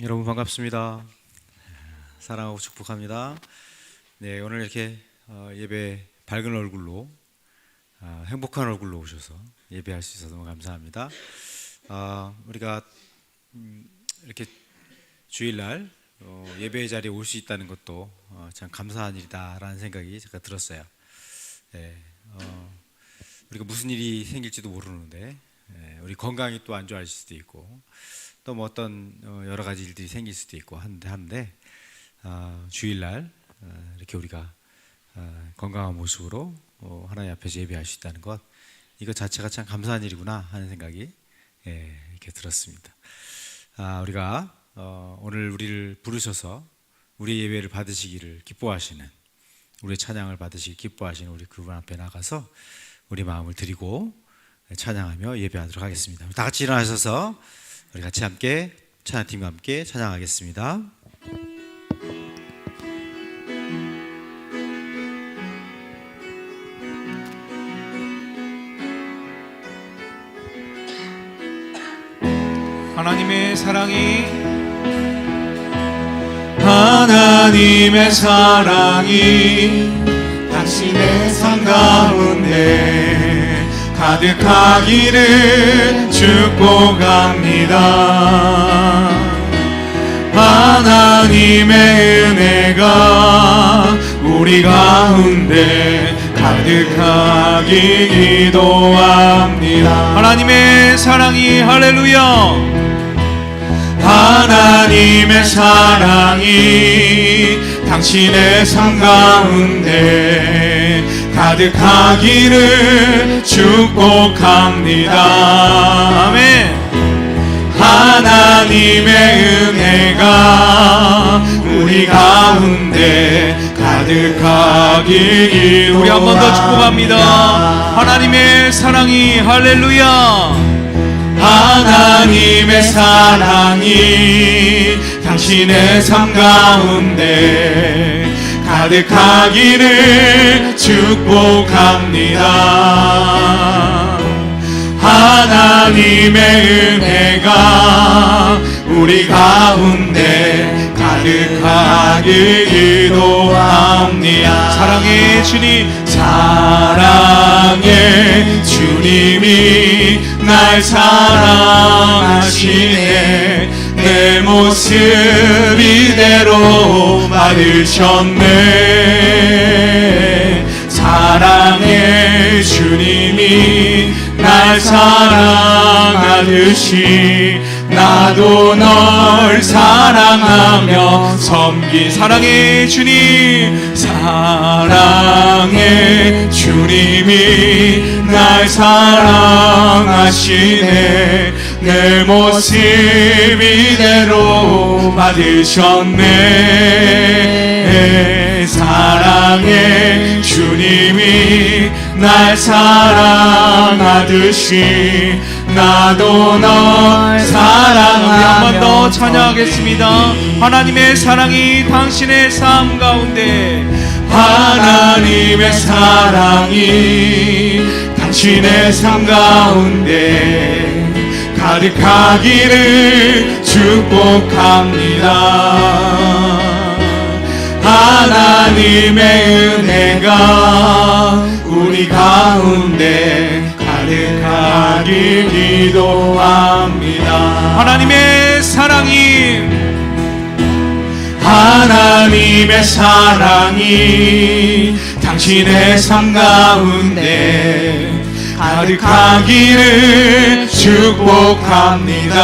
여러분 반갑습니다. 사랑하고 축복합니다. 네, 오늘 이렇게 예배 밝은 얼굴로 행복한 얼굴로 오셔서 예배할 수 있어서 너무 감사합니다. 우리가 이렇게 주일날 예배 자리에 올 수 있다는 것도 참 감사한 일이다라는 생각이 제가 들었어요. 네, 우리가 무슨 일이 생길지도 모르는데 우리 건강이 또 안 좋아질 수도 있고 또 뭐 어떤 여러 가지 일들이 생길 수도 있고 한데 주일날 이렇게 우리가 건강한 모습으로 하나님 앞에서 예배할 수 있다는 것, 이것 자체가 참 감사한 일이구나 하는 생각이 이렇게 들었습니다. 우리가 오늘 우리를 부르셔서 우리 예배를 받으시기를 기뻐하시는, 우리의 찬양을 받으시기 기뻐하시는 우리 그분 앞에 나가서 우리 마음을 드리고 찬양하며 예배하도록 하겠습니다. 다 같이 일어나셔서 우리 같이 함께 찬양팀과 함께 찬양하겠습니다. 하나님의 사랑이 당신의 삶 가운데 가득하기를 축복합니다. 하나님의 은혜가 우리 가운데 가득하기 기도합니다. 하나님의 사랑이, 할렐루야. 하나님의 사랑이 당신의 삶 가운데 가득하기를 축복합니다. 아멘. 하나님의 은혜가 우리 가운데 가득하기 우리 한 번 더 축복합니다. 하나님의 사랑이, 할렐루야. 하나님의 사랑이 당신의 삶 가운데 가득하기를 축복합니다. 하나님의 은혜가 우리 가운데 가득하길 기도합니다. 사랑의 주님, 사랑의 주님이 날 사랑하시네. 내 모습 이대로 받으셨네. 사랑의 주님이 날 사랑하듯이 나도 널 사랑하며 섬긴 사랑의 주님, 사랑의 주님이 날 사랑하시네. 내 모습 이대로 받으셨네. 사랑의 주님이 날 사랑하듯이 나도 널 사랑하며. 한 번 더 찬양하겠습니다. 하나님의 사랑이 당신의 삶 가운데, 하나님의 사랑이 당신의 삶 가운데 가득하기를 축복합니다. 하나님의 은혜가 우리 가운데 가득하길 기도합니다. 하나님의 사랑이, 하나님의 사랑이 당신의 삶 가운데 가득하기를 축복합니다.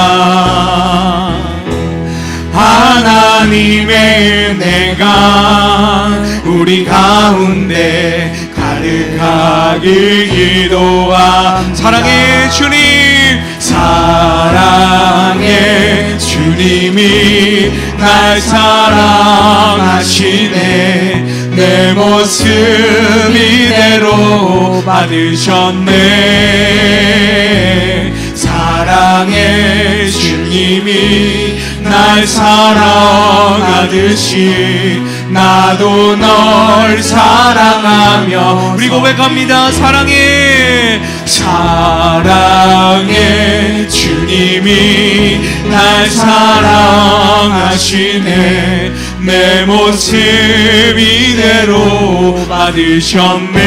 하나님의 은혜가 우리 가운데 가득하길 기도합니다. 사랑의 주님, 사랑의 주님이 날 사랑하시네. 내 모습 이대로 받으셨네. 사랑의 주님이 날 사랑하듯이 나도 널 사랑하며. 우리 고백합니다. 사랑의 사랑의 주님이 날 사랑하시네. 내 모습 이대로 받으셨네.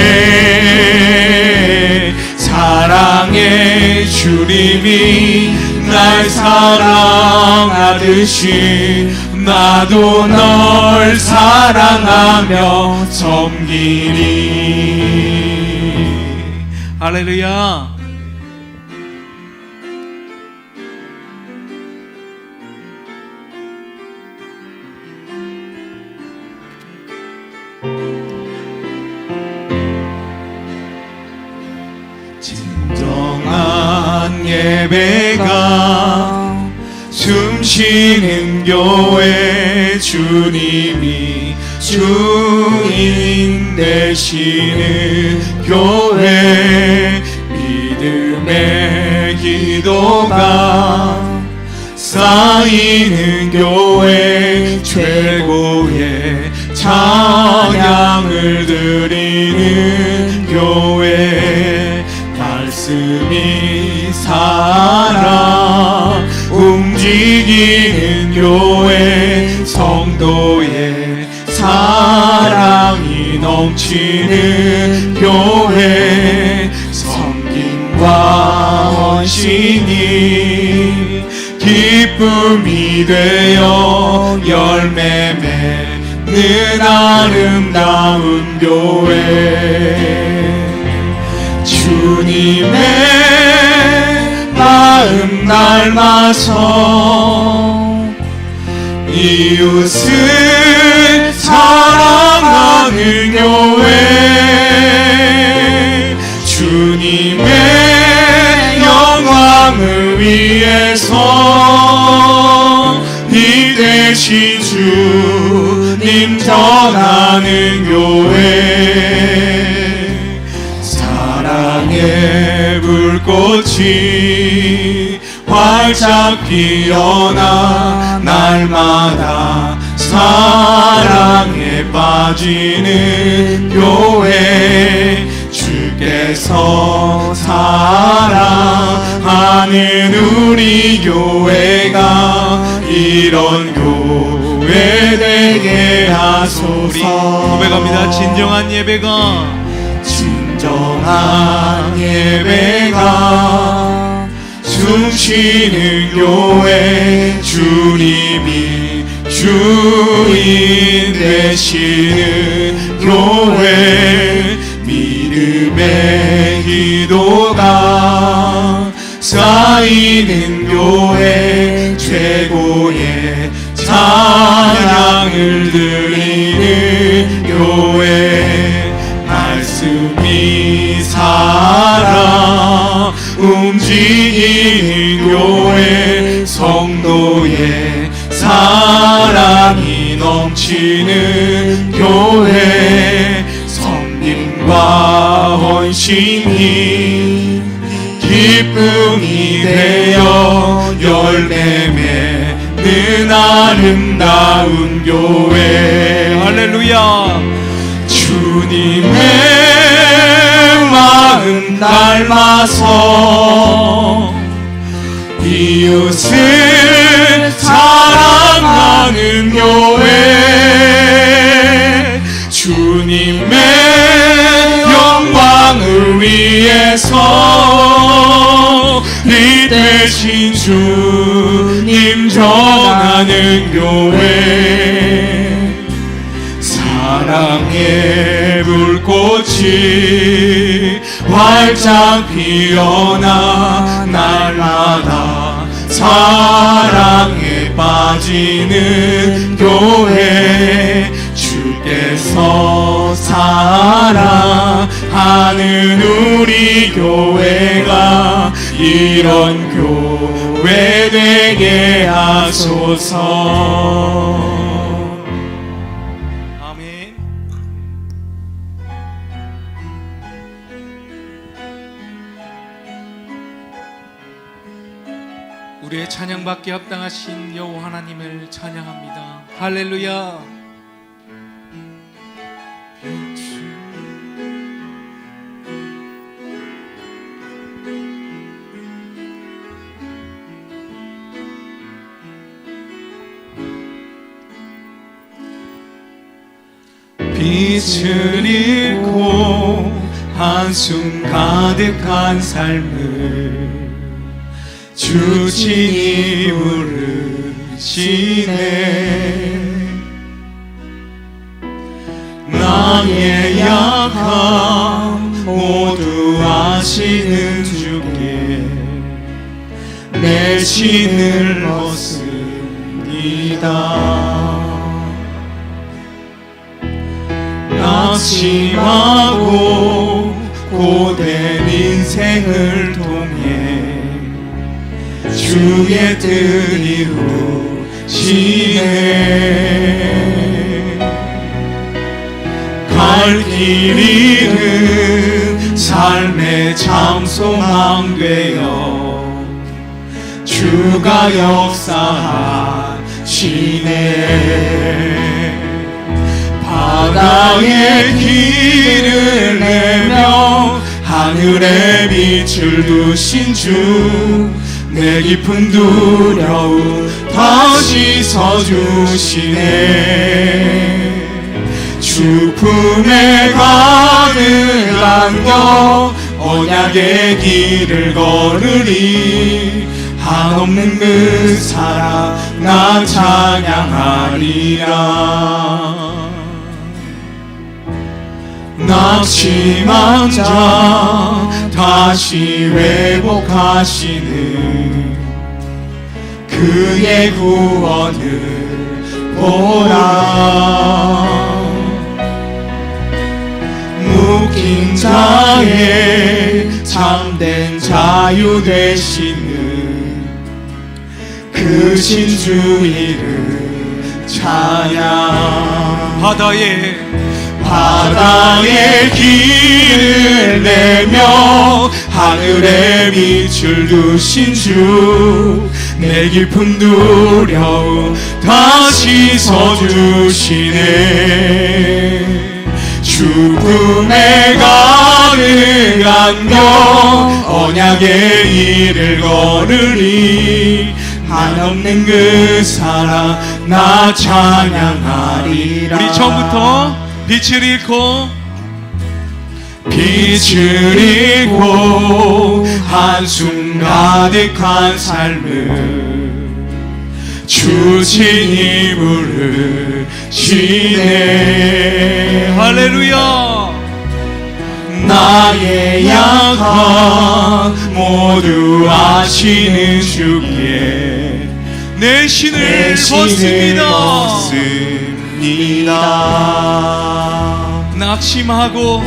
사랑의 주님이 날 사랑하듯이 나도 널 사랑하며 섬기리. 할렐루야. 진정한 예배가 숨쉬는 교회, 주님이 주인 되시는 교회, 믿음의 기도가 쌓이는 교회, 최고의 찬양을 드리는 교회, 말씀이 살아 움직이는 교회, 성도의 사랑이 넘치는 교회, 섬김과 헌신이 기쁨이 되어 열매 맺는 아름다운 교회, 주님의 마음 닮아서 이웃을 사랑하는 교회, 주님의 영광을 위해서 이 대신 주님 전하는 교회, 사랑의 불꽃이 활짝 피어나 날마다 사랑에 빠지는 교회, 주께서 사랑하는 우리 교회가 이런 교회 되게 하소서. 고백합니다. 진정한 예배가 숨쉬는 교회, 주님이 주인 되시는 교회, 믿음의 기도가 쌓이는 교회, 최고의 찬양을 드리는 교회, 말씀이 살아 움직이는 교회, 성도의 사랑이 넘치는 교회, 섬김과 헌신이 기쁨이 되어 열매 맺는 아름다운 교회, 할렐루야. 주님의 마음 닮아서 이웃을 사랑하는 교회, 주님의 영광을 위해서 이 대신 주님 전하는 교회, 사랑의 불꽃이 활짝 피어나 날마다 사랑에 빠지는 교회, 주께서 사랑하는 우리 교회가 이런 교회 되게 하소서. 우리의 찬양받기 합당하신 여호와 하나님을 찬양합니다. 할렐루야. 빛을 잃고 한숨 가득한 삶을 주친이 부르시네. 나의 약함 모두 아시는 주께 내 신을 벗습니다. 낙심하고 고된 인생을 통해 주의 뜻 이루시네. 갈 길 잃은 삶의 참 소망 되어 주가 역사하시네. 바다에 길을 내며 하늘에 빛을 두신 주, 내 깊은 두려움 다시 서주시네. 주 품에 가득 안겨 언약의 길을 걸으리. 한없는 그 사랑 나 찬양하리라. 낙심한 자 다시 회복하시는 그의 구원을 보라. 묶인 자의 참된 자유 되시는 그 신주 이름 찬양. 바다에 길을 내며 하늘에 빛을 두신 주, 내 깊은 두려움 다시 서주시네. 주 품에 가득 안겨 언약의 일을 걸으리. 한없는 그 사랑 나 찬양하리라. 우리 처음부터 빛을 잃고 한숨 가득한 삶을 주친이 부르시네. 할렐루야. 나의 약함 모두 아시는 주께 내 신을 벗습니다. 낙심하고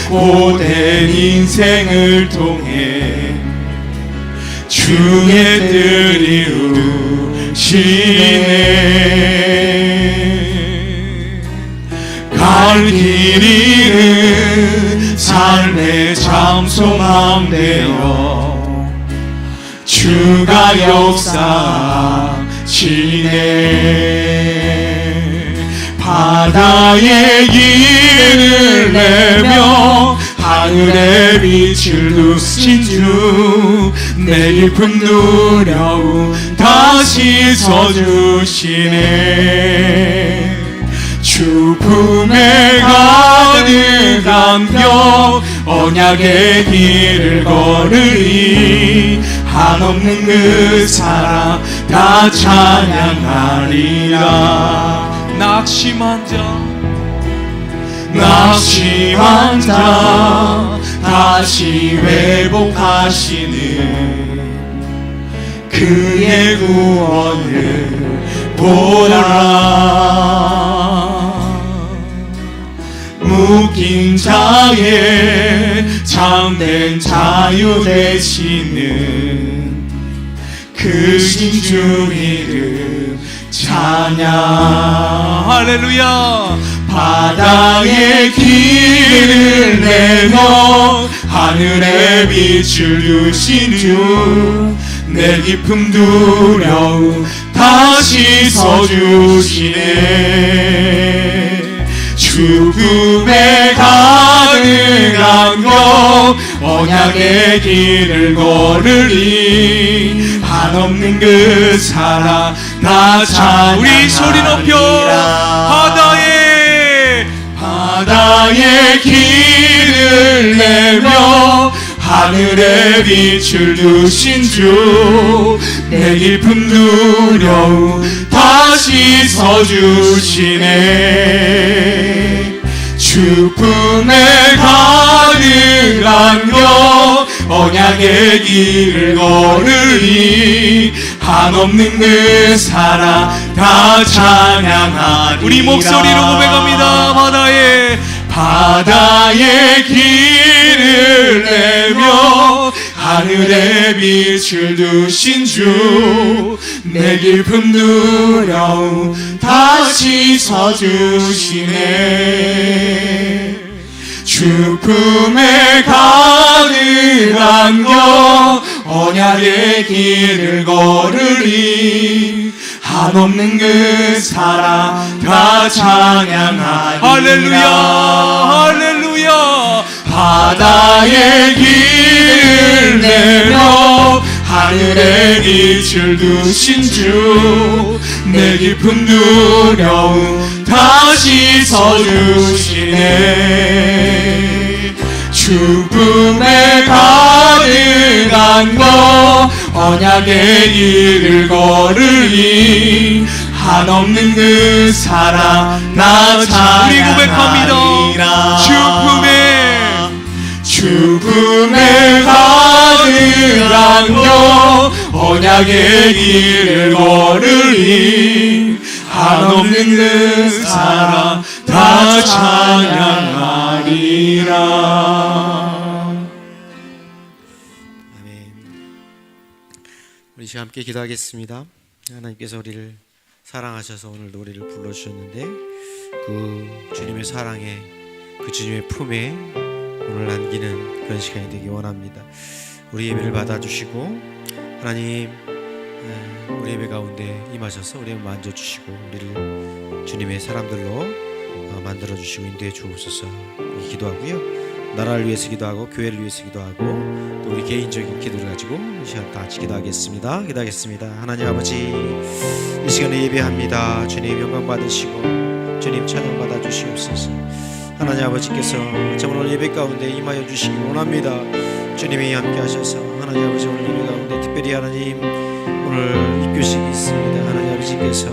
고된 인생을 통해 주의 뜻 이루시네. 갈 길 잃은 삶의 참 소망 되어 주가 역사하시네. 바다에 길을 내며 하늘에 빛을 두신 주, 내 깊은 두려움 다시 서주시네. 주 품에 가득 안겨 언약의 길을 걸으리. 한없는 그 사랑 다 찬양하리라. 낙심한 자 다시 회복하시는 그의 구원을 보라. 묶인 자의 참된 자유 되시는 그 신주 이름 찬양. 할렐루야. 바다에 길을 내며 하늘에 빛을 두신 주, 내 깊은 두려움 다시 서주시네. 주 죽음에 가득 안겨 언약의 길을 걸으리 한없는 그 사랑 나 찬양하리라. 우리 소리 높여 바다의 길을 내며 하늘의 빛을 두신 주 내 깊은 두려움 다시 서주시네. 죽음에 가득 안겨 언약의 길을 걸으리 한없는 그 사랑 다 찬양하리라. 우리 목소리로 고백합니다. 바다의 길을 내며 하늘의 빛을 두신 주 내 깊은 두려움 다시 서주시네. 죽음에 가득 안겨 언약의 길을 걸으리 한없는 그 사랑 다 찬양하리라. 할렐루야. 바다의 길을 내며 하늘의 빛을 두신 주 내 깊은 두려움 다시 서주시네. 죽음에 가득 안겨 언약의 길을 걸으리 한없는 그 사랑 나 찬양하리라. 죽음에 가득 안겨 언약의 길을 걸으리 한없는 그 사랑 다 찬양하리라. 아멘. 우리 시간 함께 기도하겠습니다. 하나님께서 우리를 사랑하셔서 오늘도 우리를 불러주셨는데 그 주님의 사랑에 그 주님의 품에 오늘 안기는 그런 시간이 되기 원합니다. 우리 예배를 받아주시고 하나님 우리 예배 가운데 임하셔서 우리를 만져주시고 우리를 주님의 사람들로 만들어주시고 인도해 주옵소서 기도하고요. 나라를 위해서 기도하고 교회를 위해서 기도하고 또 우리 개인적인 기도를 가지고 이 시간 다 같이 기도하겠습니다. 하나님 아버지 이 시간에 예배합니다. 주님 영광 받으시고 주님 찬양 받아 주시옵소서. 하나님 아버지께서 정말 오늘 예배 가운데 임하여 주시기 원합니다. 주님이 함께 하셔서 하나님 아버지 오늘 예배 가운데 특별히 하나님 오늘 입교식이 있습니다. 하나님 아버지께서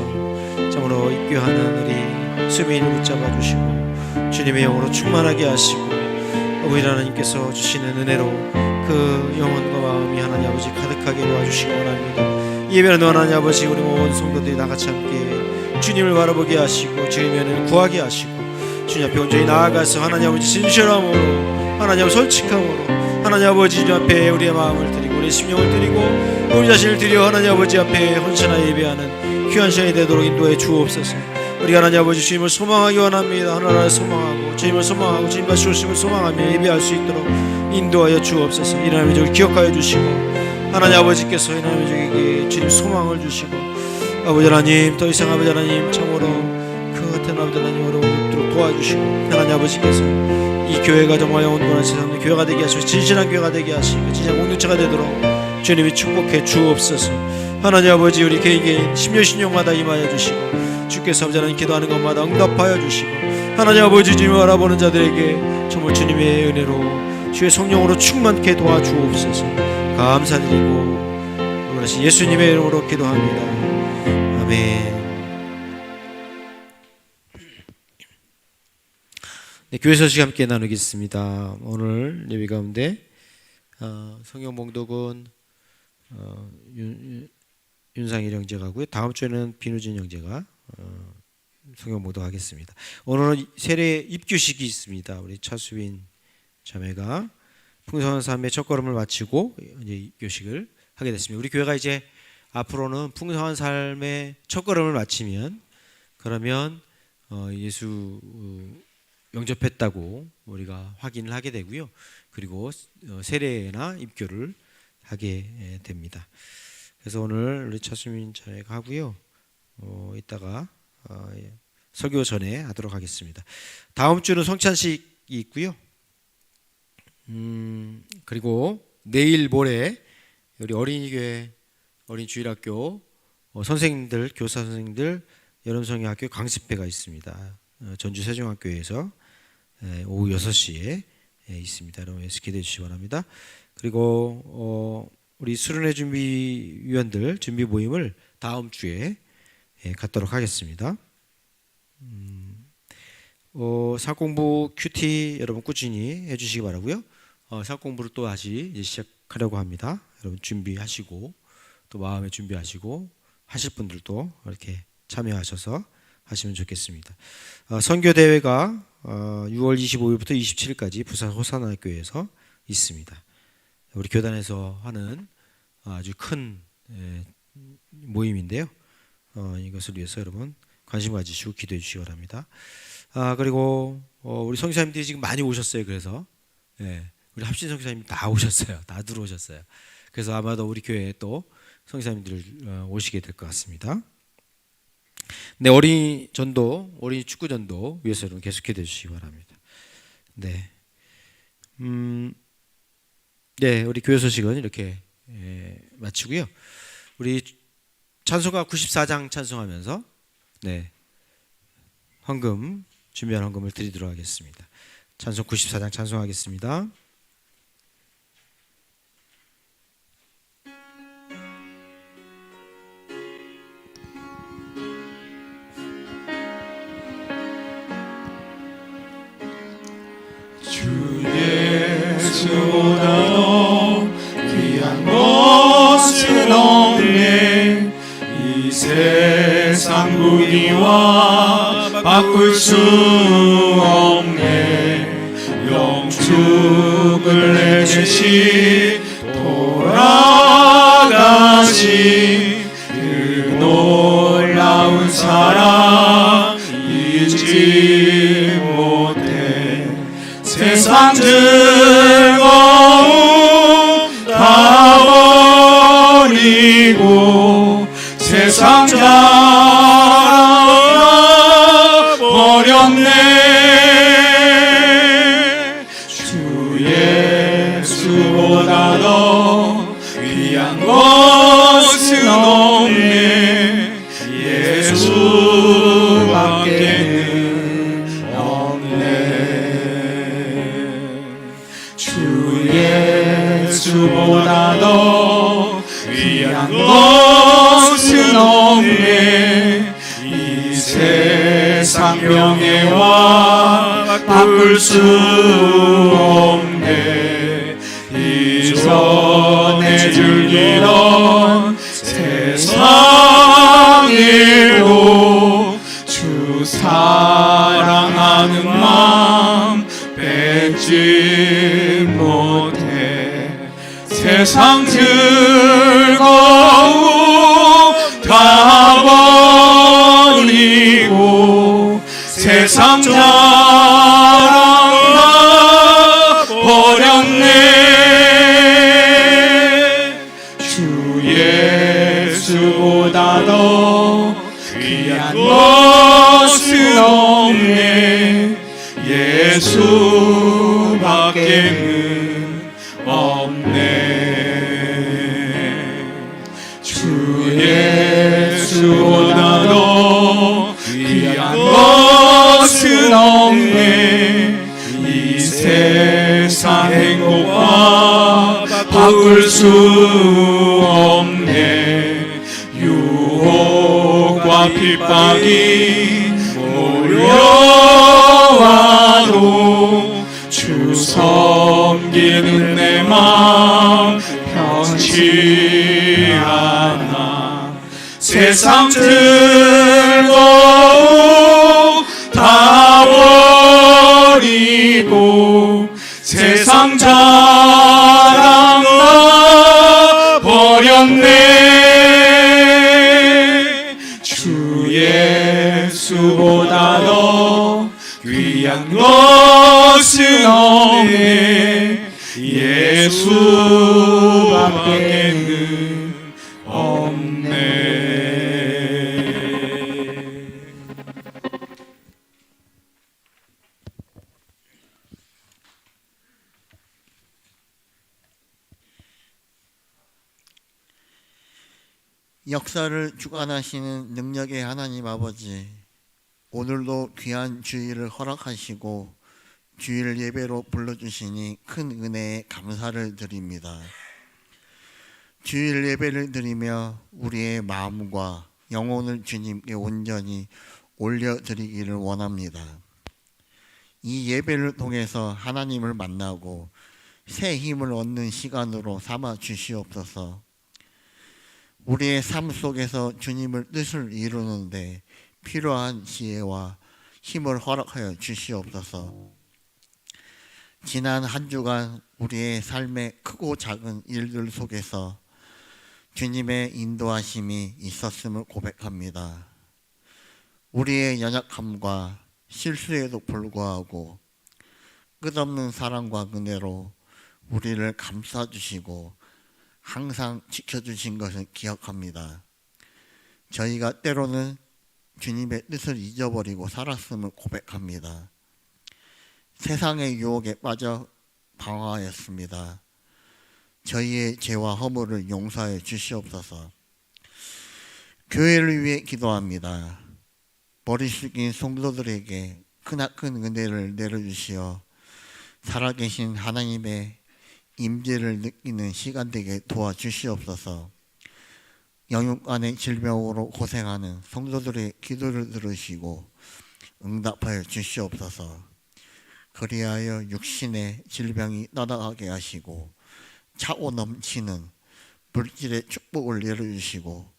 정말로 입교하는 우리 수빈을 붙잡아 주시고 주님의 영으로 충만하게 하시고 아버지 하나님께서 주시는 은혜로 그 영혼과 마음이 하나님 아버지 가득하게 도와주시기 원합니다. 예배는 하나님 아버지 우리 모든 성도들이 다같이 함께 주님을 바라보게 하시고 주님의 은혜를 구하게 하시고 주님 앞에 온전히 나아가서 하나님 아버지 진실함으로 하나님 아버지 솔직함으로 하나님 아버지 주님 앞에 우리의 마음을 드리고 우리의 심령을 드리고 우리 자신을 드려 하나님 아버지 앞에 헌신하여 예배하는 귀한 시간이 되도록 인도해 주옵소서. 우리가 하나님 아버지 주님을 소망하기 원합니다. 하나님을 소망하고 주님을 소망하고 주님과 주심을 소망하며 예배할 수 있도록 인도하여 주옵소서. 하나님의 적을 기억하여 주시고 하나님 아버지께서 하나님의 적에게 주님 소망을 주시고 아버지 하나님 더 이상 아버지 하나님 참으로 그 같은 아버지 하나님 어려움을 도와주시고 하나님 아버지께서 이 교회가 정말 온전한 세상의 교회가 되게 하시고 진실한 교회가 되게 하시고 진짜 공동체가 되도록 주님이 축복해 주옵소서. 하나님 아버지 우리 개인 심령마다 임하여 주시고 주께서 아버지 하나님 기도하는 것마다 응답하여 주시고 하나님 아버지 주님을 알아보는 자들에게 정말 주님의 은혜로 주의 성령으로 충만케 도와주옵소서. 감사드리고 그러신 예수님의 이름으로 기도합니다. 아멘. 네, 교회 소식 함께 나누겠습니다. 오늘 예배 가운데 성경 봉독은 윤상일 형제가 하고요. 다음 주에는 비누진 형제가 성경 봉독하겠습니다. 오늘은 세례 입교식이 있습니다. 우리 차수빈 자매가 풍성한 삶의 첫걸음을 마치고 이제 입교식을 하게 됐습니다. 우리 교회가 이제 앞으로는 풍성한 삶의 첫걸음을 마치면 그러면 예수 영접했다고 우리가 확인을 하게 되고요. 그리고 세례나 입교를 하게 됩니다. 그래서 오늘 우리 차수민 자매가 하고요. 이따가 설교 전에 하도록 하겠습니다. 다음 주는 성찬식이 있고요. 그리고 내일 모레 우리 어린이교회 어린이주일학교 선생님들, 교사 선생님들 여름성경학교 강습회가 있습니다. 전주 세종학교에서 오후 6시에 있습니다. 여러분 기대해 주시기 바랍니다. 그리고 우리 수련회 준비위원들 준비 모임을 다음 주에 갖도록 하겠습니다. 사공부 큐티 여러분 꾸준히 해주시기 바라고요. 사공부를 또 다시 이제 시작하려고 합니다. 여러분 준비하시고 또 마음에 준비하시고 하실 분들도 이렇게 참여하셔서 하시면 좋겠습니다. 선교 대회가 6월 25일부터 27일까지 부산 호산학교에서 있습니다. 우리 교단에서 하는 아주 큰 모임인데요. 이것을 위해서 여러분 관심 가지시고 기도해 주시기 바랍니다. 그리고 우리 성교사님들이 지금 많이 오셨어요. 그래서 우리 합신 성교사님 다 오셨어요. 다 들어오셨어요. 그래서 아마도 우리 교회에 또 성교사님들 오시게 될 것 같습니다. 네, 어린이 전도, 어린이 축구 전도 위해서 여러분 계속 기도해 주시기 바랍니다. 네, 네, 우리 교회 소식은 이렇게 마치고요. 우리 찬송가 94장 찬송하면서 헌금 준비한 헌금을 드리도록 하겠습니다. 찬송 94장 찬송하겠습니다. 주 예수보다도 귀한 것은 없네. 이 세상 부귀와 바꿀 수 없네. 영축을 내시 돌아가신 그 놀라운 사랑 잊지 못해. 세상 즐거움 다 버리고 세상 자랑 버렸네. 주 예수보다도 귀한 것은 없네. 예수밖에는 없네. 주 예수보다도 귀한 것은 없네. 이 세상 명예와 바꿀 수 없네. 이전에 즐기던 세상에도 주 사랑하는 마음 뺏지 못해. 세상 즐거움 다 버리고 세상 자랑 다 버렸네. 주 예수보다도 귀한 것은 없네. 예수밖에는 없네. 주 예수보다도 귀한 것은 없네. 이 세상 행복과 바꿀 수 없네. 유혹과 핍박이 몰려와도 주 섬기는 내 마음 편치 않아. 세상 즐거움 다 버리고 세상 자랑 다 버렸네. 주 예수보다도 귀한 것은 없네. 예수밖에는 없네. 역사를 주관하시는 능력의 하나님 아버지, 오늘도 귀한 주일을 허락하시고 주일 예배로 불러주시니 큰 은혜에 감사를 드립니다. 주일 예배를 드리며 우리의 마음과 영혼을 주님께 온전히 올려드리기를 원합니다. 이 예배를 통해서 하나님을 만나고 새 힘을 얻는 시간으로 삼아 주시옵소서. 우리의 삶 속에서 주님의 뜻을 이루는데 필요한 지혜와 힘을 허락하여 주시옵소서. 지난 한 주간 우리의 삶의 크고 작은 일들 속에서 주님의 인도하심이 있었음을 고백합니다. 우리의 연약함과 실수에도 불구하고 끝없는 사랑과 은혜로 우리를 감싸주시고 항상 지켜주신 것을 기억합니다. 저희가 때로는 주님의 뜻을 잊어버리고 살았음을 고백합니다. 세상의 유혹에 빠져 방황하였습니다. 저희의 죄와 허물을 용서해 주시옵소서. 교회를 위해 기도합니다. 머리 숙인 성도들에게 크나큰 은혜를 내려주시어 살아계신 하나님의 임재를 느끼는 시간 되게 도와주시옵소서. 영육간의 질병으로 고생하는 성도들의 기도를 들으시고 응답하여 주시옵소서. 그리하여 육신의 질병이 떠나가게 하시고 차고 넘치는 물질의 축복을 내려주시고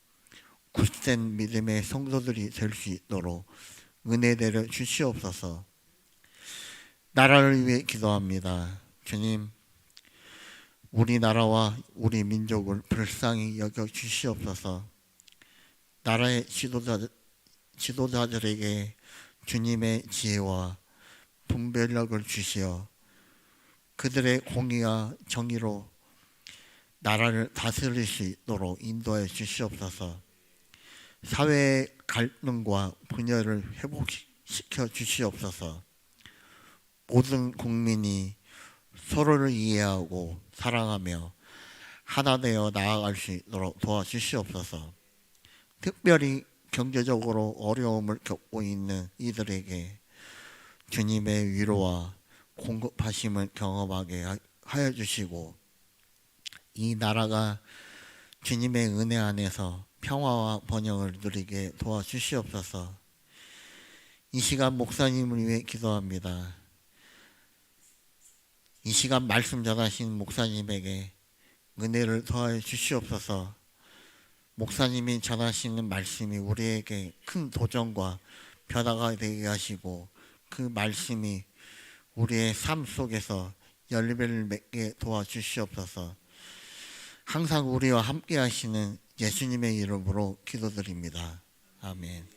굳센 믿음의 성도들이 될 수 있도록 은혜 내려 주시옵소서. 나라를 위해 기도합니다. 주님, 우리나라와 우리 민족을 불쌍히 여겨 주시옵소서. 나라의 지도자들에게 주님의 지혜와 분별력을 주시어 그들의 공의와 정의로 나라를 다스릴 수 있도록 인도해 주시옵소서. 사회의 갈등과 분열을 회복시켜 주시옵소서. 모든 국민이 서로를 이해하고 사랑하며 하나 되어 나아갈 수 있도록 도와주시옵소서. 특별히 경제적으로 어려움을 겪고 있는 이들에게 주님의 위로와 공급하심을 경험하게 하여 주시고 이 나라가 주님의 은혜 안에서 평화와 번영을 누리게 도와주시옵소서. 이 시간 목사님을 위해 기도합니다. 이 시간 말씀 전하신 목사님에게 은혜를 더하여 주시옵소서. 목사님이 전하시는 말씀이 우리에게 큰 도전과 변화가 되게 하시고 그 말씀이 우리의 삶 속에서 열매를 맺게 도와주시옵소서. 항상 우리와 함께 하시는 예수님의 이름으로 기도드립니다. 아멘.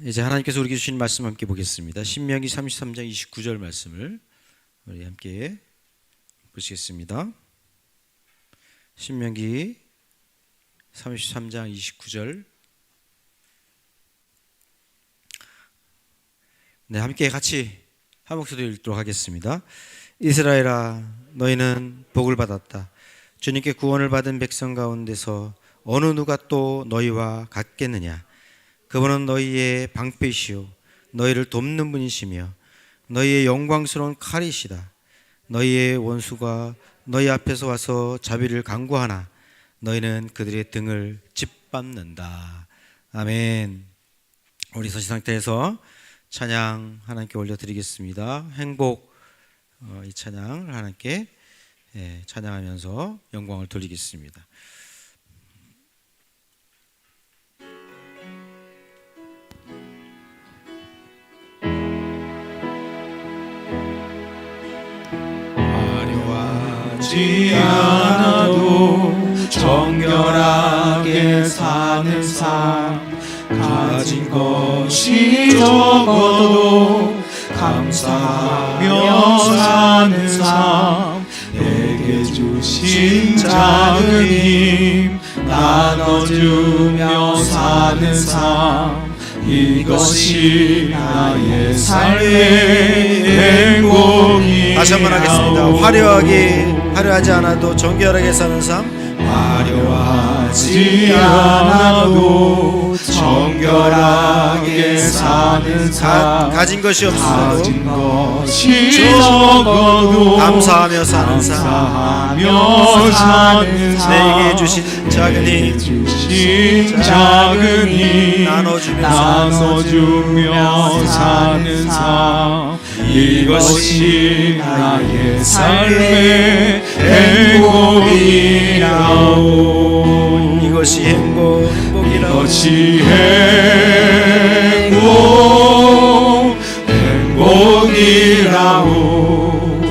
이제 하나님께서 우리에게 주신 말씀 함께 보겠습니다. 신명기 33장 29절 말씀을 우리 함께 보시겠습니다. 신명기 33장 29절. 네, 함께 같이 한 목소리로 읽도록 하겠습니다. 이스라엘아, 너희는 복을 받았다. 주님께 구원을 받은 백성 가운데서 어느 누가 또 너희와 같겠느냐? 그분은 너희의 방패시오 너희를 돕는 분이시며 너희의 영광스러운 칼이시다. 너희의 원수가 너희 앞에서 와서 자비를 강구하나 너희는 그들의 등을 짓밟는다. 아멘. 우리 서신 상태에서 찬양 하나님께 올려드리겠습니다. 행복, 이 찬양을 하나님께 찬양하면서 영광을 돌리겠습니다. 하지 않아도 정결하게 사는 삶 가진 것이 적어도 감사하며 사는 삶 내게 주신 작은 힘 나눠주며 사는 삶 이것이 나의 삶의 행복이야. 다시 한번 하겠습니다. 화려하지 않아도 정결하게 사는 삶. 화려하지 않아도 정결하게 사는 삶 가진 것이 가진 없어도 것이 적어도 감사하며 사는 삶. 감사하며 사는 삶 내게 주신 작은 힘 주신 작은 힘 나눠주며 사는 삶 이것이 나의 삶의 행복이라오. 이것이 행복이라고. 이것이 행복이라오.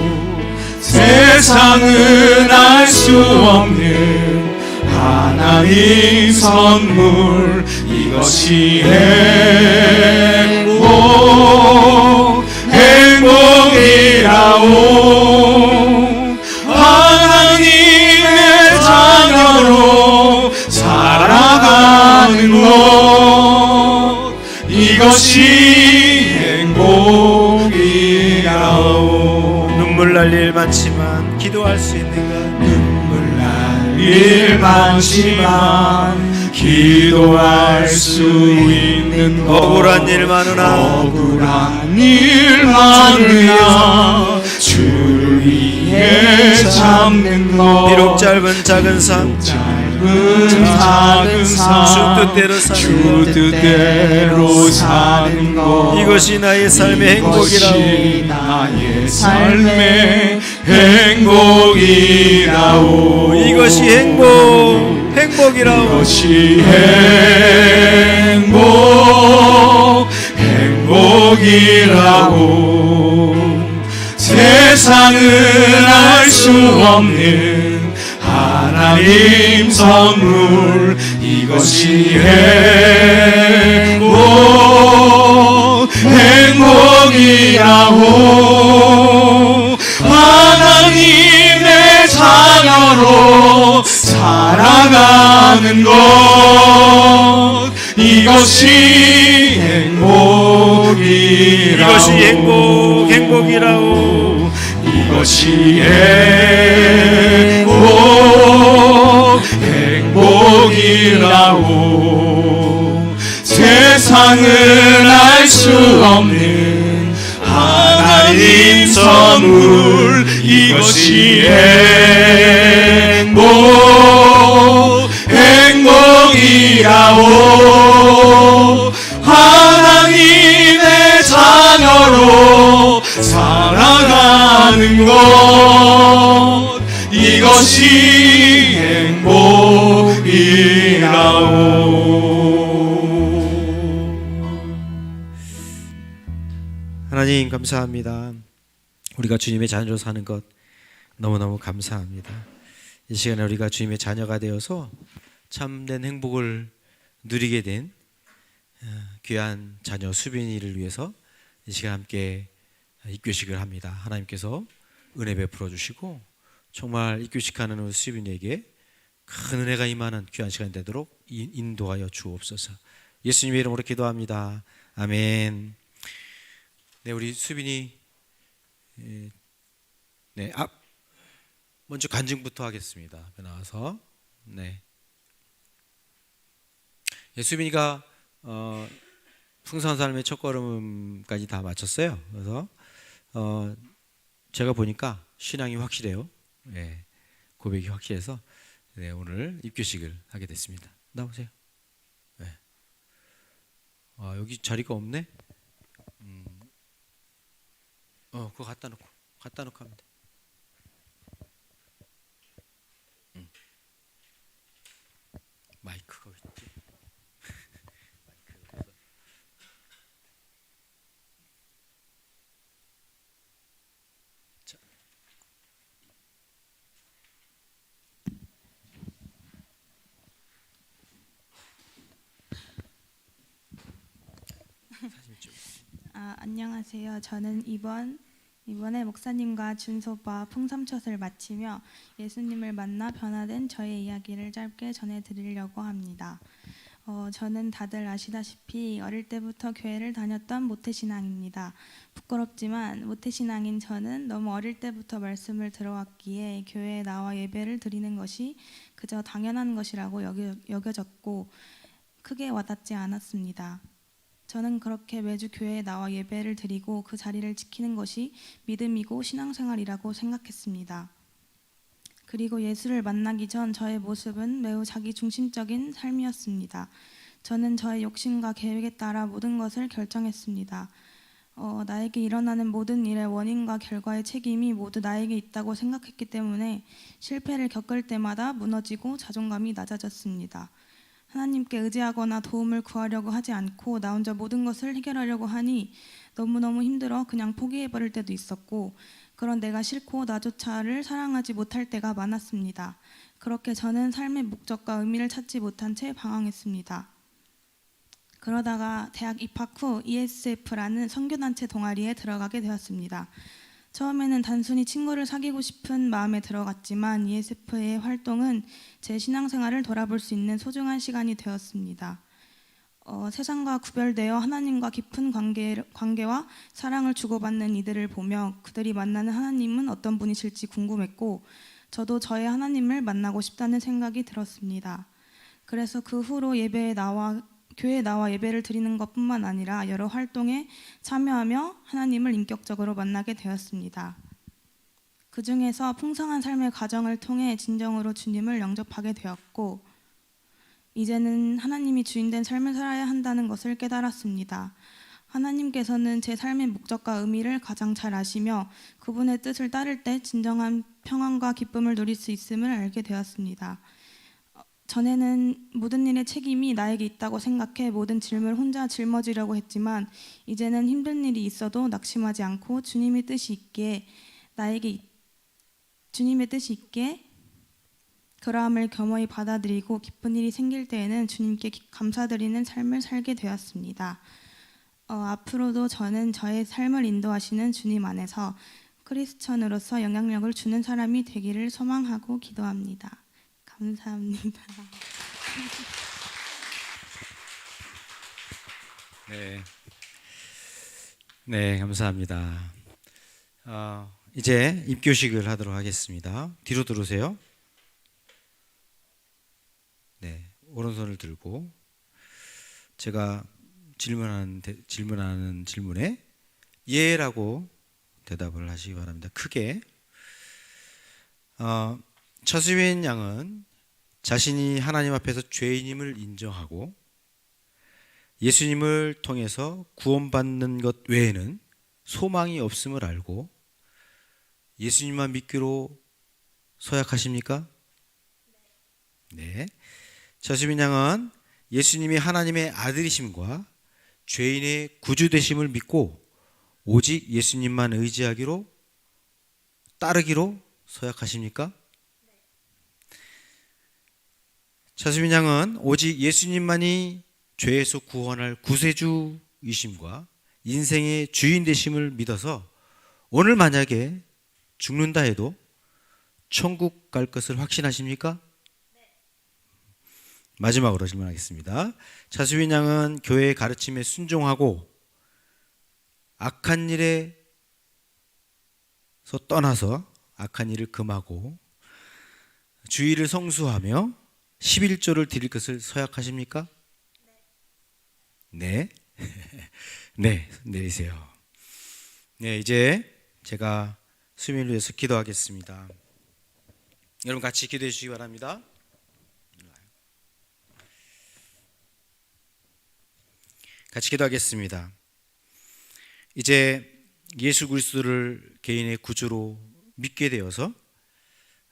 세상은 알 수 없는 하나님 선물 이것이 행복이라오. 하나님의 자녀로 살아가는 것 이것이 행복이라오. 눈물 날 일 많지만 기도할 수 있는가? 눈물 날 일 많지만 기도할 수 있는 것 억울한 일 많으나 억울한 일 많으나 주를 위해 참는 것 비록 짧은 작은 삶 작은 삶 주 뜻대로 사는 주 뜻대로 사는 것 이것이 나의 삶의 행복이라고. 이것이 나의 삶의 행복이라오. 이것이 행복이라고. 이것이 행복이라고. 세상은 알 수 없는 하나님 선물 이것이 행복이라고. 하나님의 자녀로 살아가는 것 이것이 행복이라고. 이것이 행복이라고. 이것이 행복이라고. 세상은 알 수 없는 하나님 선물 이것이 행복이라고. 하나님의 자녀로 살아가는 것 이것이 행복이라오. 하나님 감사합니다. 우리가 주님의 자녀로 사는 것 너무너무 감사합니다. 이 시간에 우리가 주님의 자녀가 되어서 참된 행복을 누리게 된 귀한 자녀 수빈이를 위해서 이 시간 함께 입교식을 합니다. 하나님께서 은혜 베풀어 주시고 정말 입교식하는 우리 수빈이에게 큰 은혜가 임하는 귀한 시간 되도록 인도하여 주옵소서. 예수님의 이름으로 기도합니다. 아멘. 네, 우리 수빈이 먼저 간증부터 하겠습니다. 앞에 나와서 수빈이가 풍성한 삶의 첫걸음까지 다 마쳤어요. 그래서 제가 보니까 신앙이 확실해요. 고백이 확실해서 오늘 입교식을 하게 됐습니다. 나오세요. 여기 자리가 없네. 그거 갖다 놓고 하면 돼. 마이크가 있지. 사진 좀. 안녕하세요. 저는 이번에 목사님과 준소빠 풍삼텟을 마치며 예수님을 만나 변화된 저의 이야기를 짧게 전해드리려고 합니다. 저는 다들 아시다시피 어릴 때부터 교회를 다녔던 모태신앙입니다. 부끄럽지만 모태신앙인 저는 너무 어릴 때부터 말씀을 들어왔기에 교회에 나와 예배를 드리는 것이 그저 당연한 것이라고 여겨졌고 크게 와닿지 않았습니다. 저는 그렇게 매주 교회에 나와 예배를 드리고 그 자리를 지키는 것이 믿음이고 신앙생활이라고 생각했습니다. 그리고 예수를 만나기 전 저의 모습은 매우 자기중심적인 삶이었습니다. 저는 저의 욕심과 계획에 따라 모든 것을 결정했습니다. 나에게 일어나는 모든 일의 원인과 결과의 책임이 모두 나에게 있다고 생각했기 때문에 실패를 겪을 때마다 무너지고 자존감이 낮아졌습니다. 하나님께 의지하거나 도움을 구하려고 하지 않고 나 혼자 모든 것을 해결하려고 하니 너무너무 힘들어 그냥 포기해버릴 때도 있었고 그런 내가 싫고 나조차를 사랑하지 못할 때가 많았습니다. 그렇게 저는 삶의 목적과 의미를 찾지 못한 채 방황했습니다. 그러다가 대학 입학 후 ESF라는 선교단체 동아리에 들어가게 되었습니다. 처음에는 단순히 친구를 사귀고 싶은 마음에 들어갔지만 ESF의 활동은 제 신앙생활을 돌아볼 수 있는 소중한 시간이 되었습니다. 세상과 구별되어 하나님과 깊은 관계와 사랑을 주고받는 이들을 보며 그들이 만나는 하나님은 어떤 분이실지 궁금했고 저도 저의 하나님을 만나고 싶다는 생각이 들었습니다. 그래서 그 후로 교회에 나와 예배를 드리는 것뿐만 아니라 여러 활동에 참여하며 하나님을 인격적으로 만나게 되었습니다. 그 중에서 풍성한 삶의 과정을 통해 진정으로 주님을 영접하게 되었고 이제는 하나님이 주인된 삶을 살아야 한다는 것을 깨달았습니다. 하나님께서는 제 삶의 목적과 의미를 가장 잘 아시며 그분의 뜻을 따를 때 진정한 평안과 기쁨을 누릴 수 있음을 알게 되었습니다. 전에는 모든 일의 책임이 나에게 있다고 생각해 모든 짐을 혼자 짊어지려고 했지만 이제는 힘든 일이 있어도 낙심하지 않고 주님의 뜻이 있기에 그러함을 겸허히 받아들이고 기쁜 일이 생길 때에는 주님께 감사드리는 삶을 살게 되었습니다. 앞으로도 저는 저의 삶을 인도하시는 주님 안에서 크리스천으로서 영향력을 주는 사람이 되기를 소망하고 기도합니다. 감사합니다. 네, 감사합니다. 이제 입교식을 하도록 하겠습니다. 뒤로 들어오세요. 네, 오른손을 들고 제가 질문하는 질문에 예라고 대답을 하시기 바랍니다. 크게. 차수빈 양은 자신이 하나님 앞에서 죄인임을 인정하고 예수님을 통해서 구원받는 것 외에는 소망이 없음을 알고 예수님만 믿기로 서약하십니까? 네. 차수빈 양은 예수님이 하나님의 아들이심과 죄인의 구주되심을 믿고 오직 예수님만 의지하기로 따르기로 서약하십니까? 차수빈 양은 오직 예수님만이 죄에서 구원할 구세주이심과 인생의 주인 되심을 믿어서 오늘 만약에 죽는다 해도 천국 갈 것을 확신하십니까? 마지막으로 질문하겠습니다. 차수빈 양은 교회의 가르침에 순종하고 악한 일에서 떠나서 악한 일을 금하고 주의를 성수하며 11조를 드릴 것을 서약하십니까? 네. 네, 내리세요. 네, 이제 제가 수민을 위해서 기도하겠습니다. 여러분 같이 기도해 주시기 바랍니다. 같이 기도하겠습니다. 이제 예수 그리스도를 개인의 구주로 믿게 되어서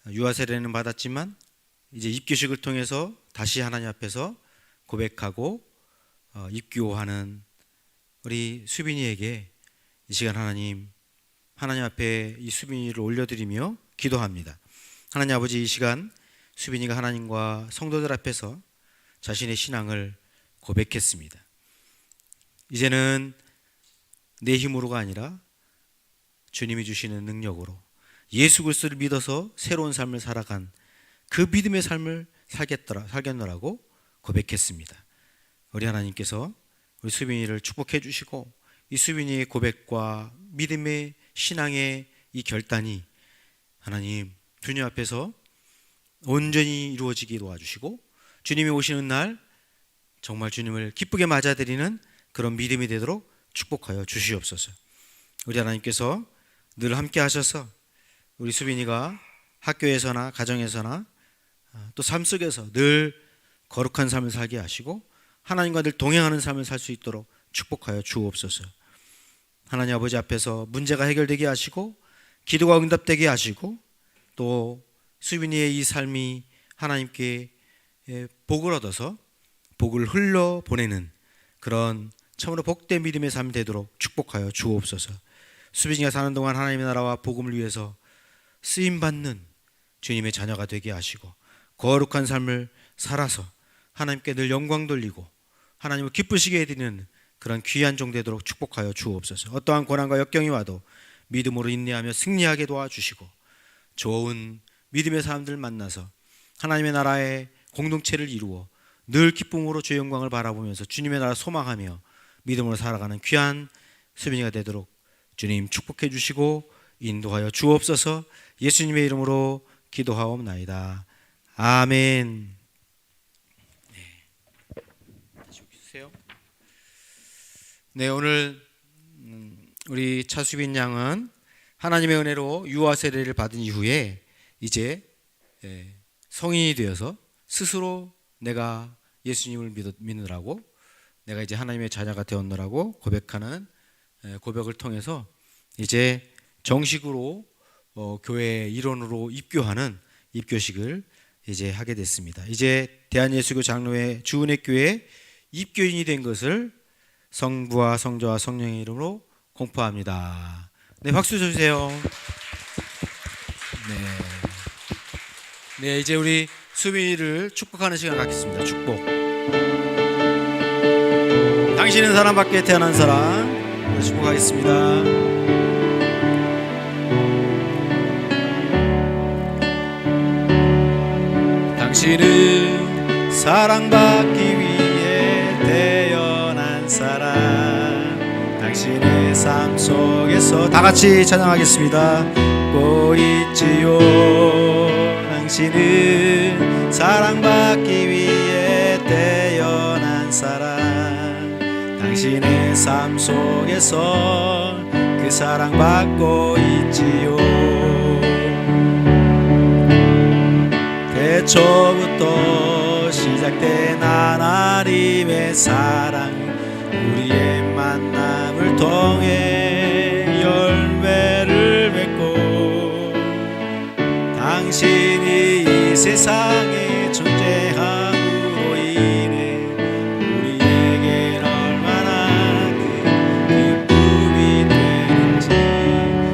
유아 세례는 받았지만 이제 입교식을 통해서 다시 하나님 앞에서 고백하고 입교하는 우리 수빈이에게 이 시간 하나님 앞에 이 수빈이를 올려드리며 기도합니다. 하나님 아버지, 이 시간 수빈이가 하나님과 성도들 앞에서 자신의 신앙을 고백했습니다. 이제는 내 힘으로가 아니라 주님이 주시는 능력으로 예수 그리스도를 믿어서 새로운 삶을 살아간 그 믿음의 삶을 살겠노라고 고백했습니다. 우리 하나님께서 우리 수빈이를 축복해 주시고 이 수빈이의 고백과 믿음의 신앙의 이 결단이 하나님 주님 앞에서 온전히 이루어지게 도와주시고 주님이 오시는 날 정말 주님을 기쁘게 맞아들이는 그런 믿음이 되도록 축복하여 주시옵소서. 우리 하나님께서 늘 함께 하셔서 우리 수빈이가 학교에서나 가정에서나 또 삶 속에서 늘 거룩한 삶을 살게 하시고 하나님과 늘 동행하는 삶을 살 수 있도록 축복하여 주옵소서. 하나님 아버지 앞에서 문제가 해결되게 하시고 기도가 응답되게 하시고 또 수빈이의 이 삶이 하나님께 복을 얻어서 복을 흘러 보내는 그런 참으로 복된 믿음의 삶이 되도록 축복하여 주옵소서. 수빈이가 사는 동안 하나님의 나라와 복음을 위해서 쓰임받는 주님의 자녀가 되게 하시고 거룩한 삶을 살아서 하나님께 늘 영광 돌리고 하나님을 기쁘시게 해드리는 그런 귀한 종 되도록 축복하여 주옵소서. 어떠한 고난과 역경이 와도 믿음으로 인내하며 승리하게 도와주시고 좋은 믿음의 사람들 만나서 하나님의 나라의 공동체를 이루어 늘 기쁨으로 주의 영광을 바라보면서 주님의 나라 소망하며 믿음으로 살아가는 귀한 수빈이가 되도록 주님 축복해 주시고 인도하여 주옵소서. 예수님의 이름으로 기도하옵나이다. 아멘. 다시 주세요. 네, 오늘 우리 차수빈 양은 하나님의 은혜로 유아 세례를 받은 이후에 이제 성인이 되어서 스스로 내가 예수님을 믿느라고 내가 이제 하나님의 자녀가 되었노라고 고백하는 고백을 통해서 이제 정식으로 교회 일원으로 입교하는 입교식을 이제 하게 됐습니다. 이제 대한예수교 장로회 주은혜교회 입교인이 된 것을 성부와 성자와 성령의 이름으로 공포합니다. 네, 박수 주세요. 네, 이제 우리 수빈이를 축복하는 시간 갖겠습니다. 축복. 당신은 사랑받게 태어난 사람 축복하겠습니다. 당신은 사랑받기 위해 태어난 사람 당신의 삶 속에서 다 같이 찬양하겠습니다. 고 있지요. 당신은 사랑받기 위해 태어난 사람 당신의 삶 속에서 그 사랑받고 있지요. 태초부터 시작된 하나님의 사랑 우리의 만남을 통해 열매를 맺고 당신이 이 세상에 존재함으로 인해 우리에겐 얼마나 큰 기쁨이 되는지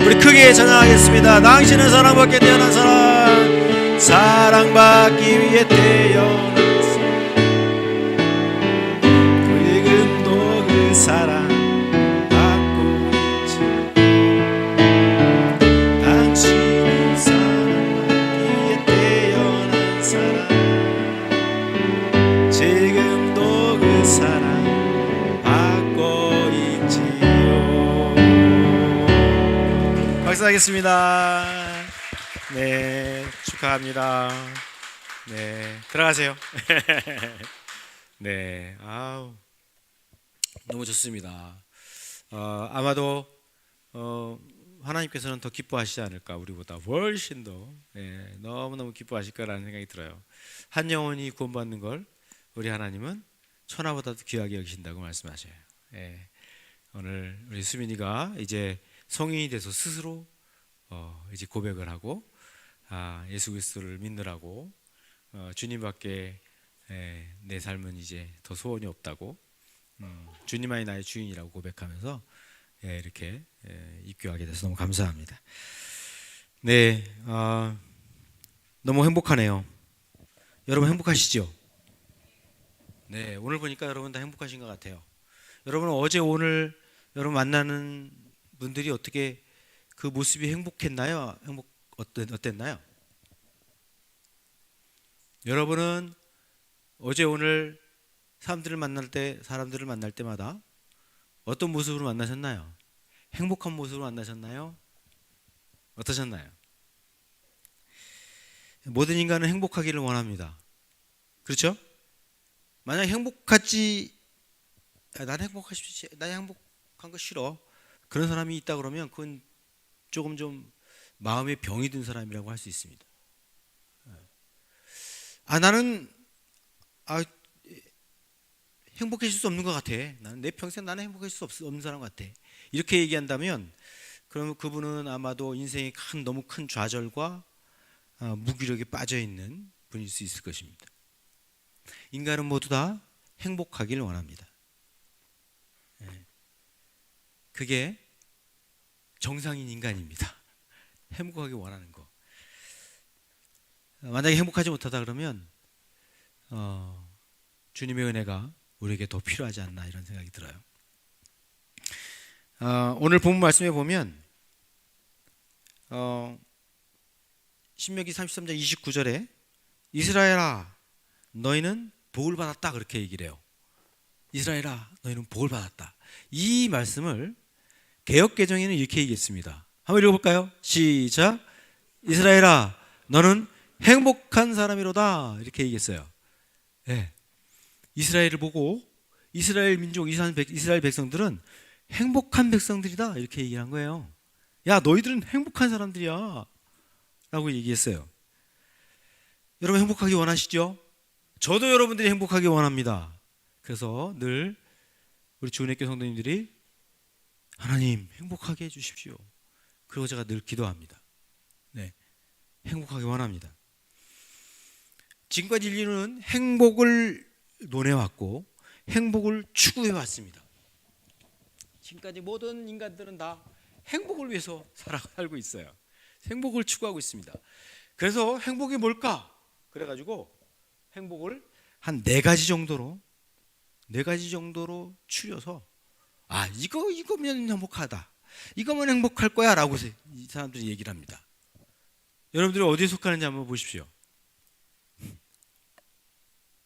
우리 크게 찬양하겠습니다. 당신은 사랑받게 태어난 사람 사랑받기 위해 태어났어 지금도 그 사랑 받고 있지 당신은 사랑받기 위해 태어난 사람 지금도 그 사랑 받고 있지요. 박수하겠습니다. 네, 축하합니다. 네, 들어가세요. 네, 아우 너무 좋습니다. 아마도 하나님께서는 더 기뻐하시지 않을까 우리보다 훨씬 더 너무너무 기뻐하실 거라는 생각이 들어요. 한 영혼이 구원받는 걸 우리 하나님은 천하보다도 귀하게 여기신다고 말씀하셔요. 오늘 우리 수민이가 이제 성인이 돼서 스스로 이제 고백을 하고 예수 그리스도를 믿느라고 주님밖에 내 삶은 이제 더 소원이 없다고 주님만이 나의 주인이라고 고백하면서 이렇게 입교하게 돼서 너무 감사합니다. 네, 너무 행복하네요. 여러분 행복하시죠? 네, 오늘 보니까 여러분 다 행복하신 것 같아요. 여러분은 어제 오늘 여러분 만나는 분들이 어떻게 그 모습이 행복했나요? 어땠나요? 여러분은 어제 오늘 사람들을 만날 때마다 어떤 모습으로 만나셨나요? 행복한 모습으로 만나셨나요? 어떠셨나요? 모든 인간은 행복하기를 원합니다. 그렇죠? 만약 난 행복한 거 싫어. 그런 사람이 있다 그러면 그건 조금 좀 마음에 병이 든 사람이라고 할 수 있습니다. 나는 행복해질 수 없는 것 같아. 나는 내 평생 나는 행복해질 수 없는 사람 같아. 이렇게 얘기한다면 그럼 그분은 아마도 인생의 너무 큰 좌절과 무기력에 빠져 있는 분일 수 있을 것입니다. 인간은 모두 다 행복하기를 원합니다. 그게 정상인 인간입니다. 행복하기 원하는 거. 만약에 행복하지 못하다 그러면 주님의 은혜가 우리에게 더 필요하지 않나 이런 생각이 들어요. 오늘 본문 말씀에 보면 신명기 33장 29절에 이스라엘아 너희는 복을 받았다 그렇게 얘기를 해요. 이스라엘아 너희는 복을 받았다. 이 말씀을 개역개정에는 이렇게 얘기했습니다. 한번 읽어볼까요? 시작. 이스라엘아 너는 행복한 사람이로다 이렇게 얘기했어요. 네. 이스라엘을 보고 이스라엘 민족 이스라엘 백성들은 행복한 백성들이다 이렇게 얘기한 거예요. 야 너희들은 행복한 사람들이야 라고 얘기했어요. 여러분 행복하기 원하시죠? 저도 여러분들이 행복하기 원합니다. 그래서 늘 우리 주은혜교 성도님들이 하나님 행복하게 해주십시오. 그리고 제가 늘 기도합니다. 네, 행복하기 원합니다. 지금까지 인류는 행복을 논해왔고 행복을 추구해왔습니다. 지금까지 모든 인간들은 다 행복을 위해서 살아가고 있어요. 행복을 추구하고 있습니다. 그래서 행복이 뭘까? 그래가지고 행복을 한 4가지 정도로 추려서 이거면 행복하다. 이거면 행복할 거야 라고 이 사람들이 얘기를 합니다. 여러분들이 어디에 속하는지 한번 보십시오.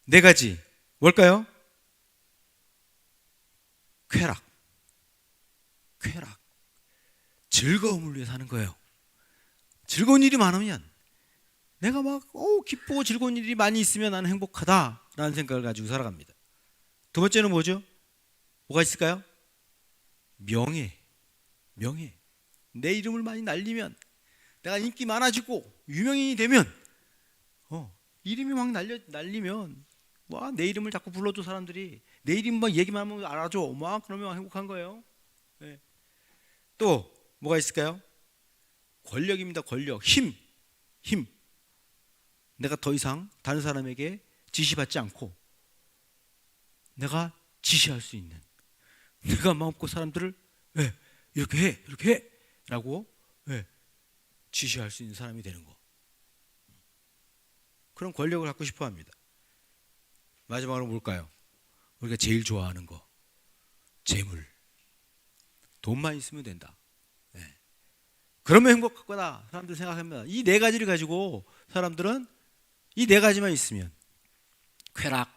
4가지 뭘까요? 쾌락, 즐거움을 위해 사는 거예요. 즐거운 일이 많으면 내가 기쁘고 즐거운 일이 많이 있으면 나는 행복하다라는 생각을 가지고 살아갑니다. 2번째는 뭐죠? 뭐가 있을까요? 명예. 내 이름을 많이 날리면 내가 인기 많아지고 유명인이 되면 이름이 막 날리면 내 이름을 자꾸 불러줘 사람들이 내 이름 얘기만 하면 알아줘 그러면 행복한 거예요. 네. 또 뭐가 있을까요? 권력입니다. 권력, 힘. 내가 더 이상 다른 사람에게 지시받지 않고 내가 지시할 수 있는, 내가 마음껏 사람들을 이렇게 해 라고 지시할 수 있는 사람이 되는 거. 그런 권력을 갖고 싶어 합니다. 마지막으로 뭘까요? 우리가 제일 좋아하는 거, 재물. 돈만 있으면 된다. 그러면 행복할 거다 사람들 생각합니다. 이 4가지를 가지고 사람들은 이 4가지만 있으면 쾌락,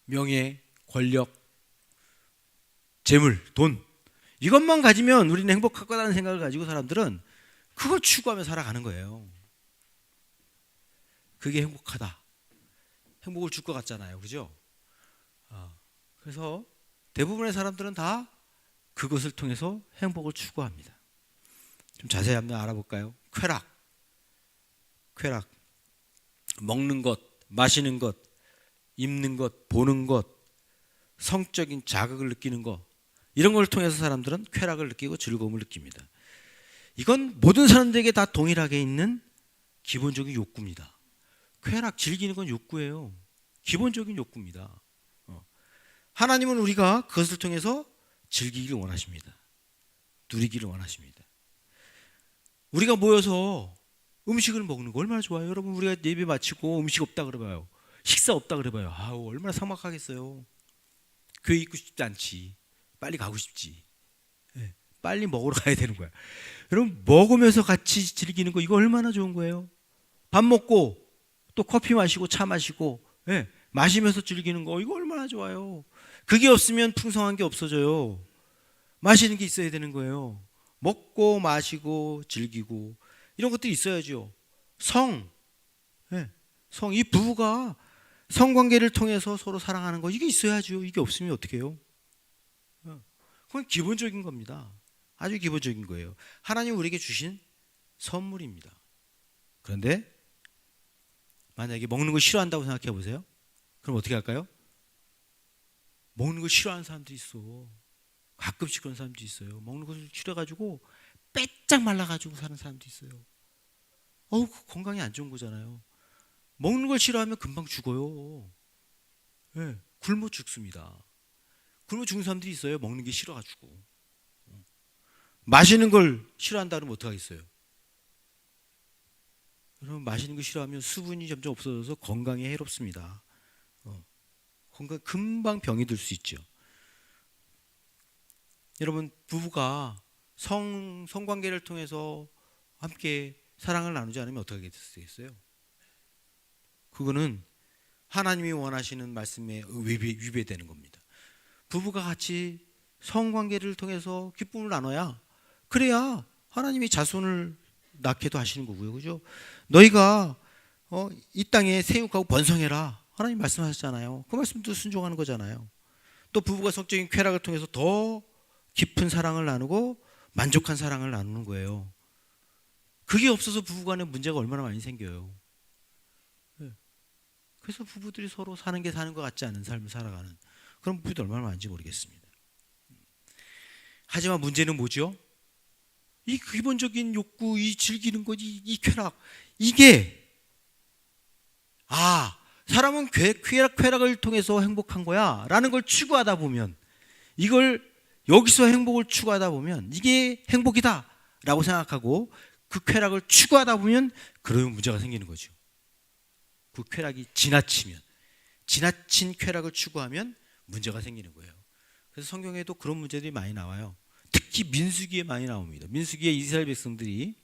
명예, 권력, 재물, 돈 이것만 가지면 우리는 행복할 거라는 생각을 가지고 사람들은 그걸 추구하며 살아가는 거예요. 그게 행복하다. 행복을 줄 것 같잖아요. 그죠? 그래서 대부분의 사람들은 다 그것을 통해서 행복을 추구합니다. 좀 자세히 한번 알아볼까요? 쾌락. 먹는 것, 마시는 것, 입는 것, 보는 것, 성적인 자극을 느끼는 것 이런 걸 통해서 사람들은 쾌락을 느끼고 즐거움을 느낍니다. 이건 모든 사람들에게 다 동일하게 있는 기본적인 욕구입니다. 쾌락, 즐기는 건 욕구예요. 기본적인 욕구입니다. 하나님은 우리가 그것을 통해서 즐기기를 원하십니다. 누리기를 원하십니다. 우리가 모여서 음식을 먹는 거 얼마나 좋아요. 여러분 우리가 예배 마치고 음식 없다 그래봐요. 식사 없다 그래봐요. 얼마나 삭막하겠어요. 교회 있고 싶지 않지. 빨리 가고 싶지. 빨리 먹으러 가야 되는 거야. 여러분 먹으면서 같이 즐기는 거 이거 얼마나 좋은 거예요. 밥 먹고 또 커피 마시고 차 마시고 예, 마시면서 즐기는 거 이거 얼마나 좋아요. 그게 없으면 풍성한 게 없어져요. 마시는 게 있어야 되는 거예요. 먹고 마시고 즐기고 이런 것들이 있어야죠. 예, 이 부부가 성관계를 통해서 서로 사랑하는 거 이게 있어야죠. 이게 없으면 어떻게 해요? 그건 기본적인 겁니다. 아주 기본적인 거예요. 하나님 우리에게 주신 선물입니다. 그런데 만약에 먹는 걸 싫어한다고 생각해 보세요. 그럼 어떻게 할까요? 먹는 걸 싫어하는 사람들이 있어. 가끔씩 그런 사람들이 있어요. 먹는 것을 싫어가지고 빼짝 말라가지고 사는 사람도 있어요. 건강에 안 좋은 거잖아요. 먹는 걸 싫어하면 금방 죽어요. 네, 굶어 죽습니다. 굶어 죽는 사람들이 있어요. 먹는 게 싫어가지고. 마시는 걸 싫어한다 그러면 어떡하겠어요? 여러분 마시는 거 싫어하면 수분이 점점 없어져서 건강에 해롭습니다. 건강 금방 병이 들 수 있죠. 여러분 부부가 성관계를 통해서 함께 사랑을 나누지 않으면 어떻게 되겠어요? 그거는 하나님이 원하시는 말씀에 위배되는 겁니다. 부부가 같이 성관계를 통해서 기쁨을 나눠야 그래야 하나님이 자손을 낳게도 하시는 거고요. 그죠? 너희가 이 땅에 생육하고 번성해라. 하나님 말씀하셨잖아요. 그 말씀도 순종하는 거잖아요. 또 부부가 성적인 쾌락을 통해서 더 깊은 사랑을 나누고 만족한 사랑을 나누는 거예요. 그게 없어서 부부간에 문제가 얼마나 많이 생겨요. 그래서 부부들이 서로 사는 게 사는 것 같지 않은 삶을 살아가는 그런 부부도 얼마나 많은지 모르겠습니다. 하지만 문제는 뭐죠? 이 기본적인 욕구, 이 즐기는 것, 이 쾌락, 이게 사람은 쾌락을 통해서 행복한 거야 라는 걸 추구하다 보면 이걸 여기서 행복을 추구하다 보면 이게 행복이다 라고 생각하고 그 쾌락을 추구하다 보면 그러면 문제가 생기는 거죠. 그 쾌락이 지나친 쾌락을 추구하면 문제가 생기는 거예요. 그래서 성경에도 그런 문제들이 많이 나와요. 특히 민수기에 많이 나옵니다. 민수기에 이스라엘 백성들이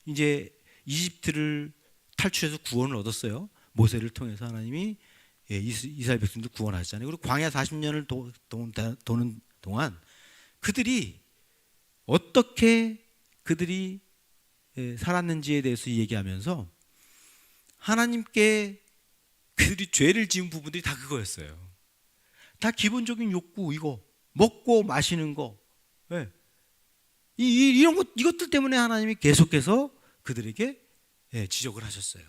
이제 이집트를 탈출해서 구원을 얻었어요. 모세를 통해서 하나님이 이스라엘 백성들 구원하셨잖아요. 그리고 광야 40년을 도는 동안 그들이 어떻게 그들이 살았는지에 대해서 얘기하면서 하나님께 그들이 죄를 지은 부분들이 다 그거였어요. 다 기본적인 욕구, 이거 먹고 마시는 거, 이런 것 이것들 때문에 하나님이 계속해서 그들에게 지적을 하셨어요.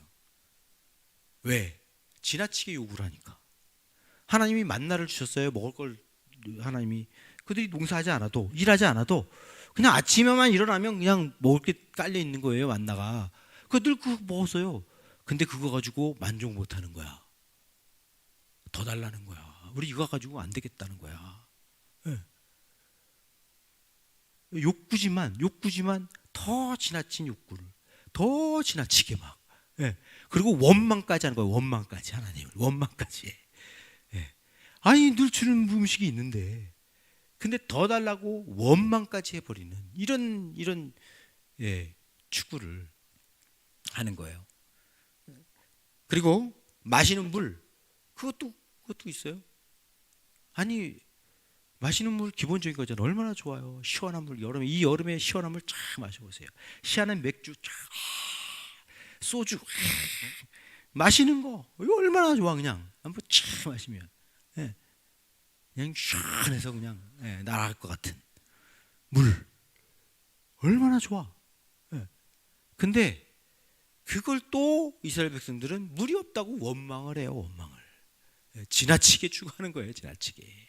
왜? 지나치게 요구를 하니까. 하나님이 만나를 주셨어요. 먹을 걸 하나님이 그들이 농사하지 않아도 일하지 않아도 그냥 아침에만 일어나면 그냥 먹을 게 깔려 있는 거예요. 만나가. 그들 그거 먹었어요. 근데 그거 가지고 만족 못 하는 거야. 더 달라는 거야. 우리 이거 가지고 안 되겠다는 거야. 욕구지만 더 지나친 욕구를 더 지나치게 막 그리고 원망까지 하는 거예요. 원망까지 하나님을 원망까지 해. 아니 늘 주는 음식이 있는데 근데 더 달라고 원망까지 해버리는 이런 추구를 하는 거예요. 그리고 마시는 물 그것도 있어요. 아니 마시는 물 기본적인 거잖아요. 얼마나 좋아요. 시원한 물 이 여름에 시원한 물 쫙 마셔보세요. 시원한 맥주 쫙 소주 마시는 거 이거 얼마나 좋아. 그냥 한번 쫙 마시면 그냥 시원해서 그냥 날아갈 것 같은 물 얼마나 좋아. 근데 그걸 또 이스라엘 백성들은 물이 없다고 원망을 해요. 원망을 지나치게 추구하는 거예요. 지나치게.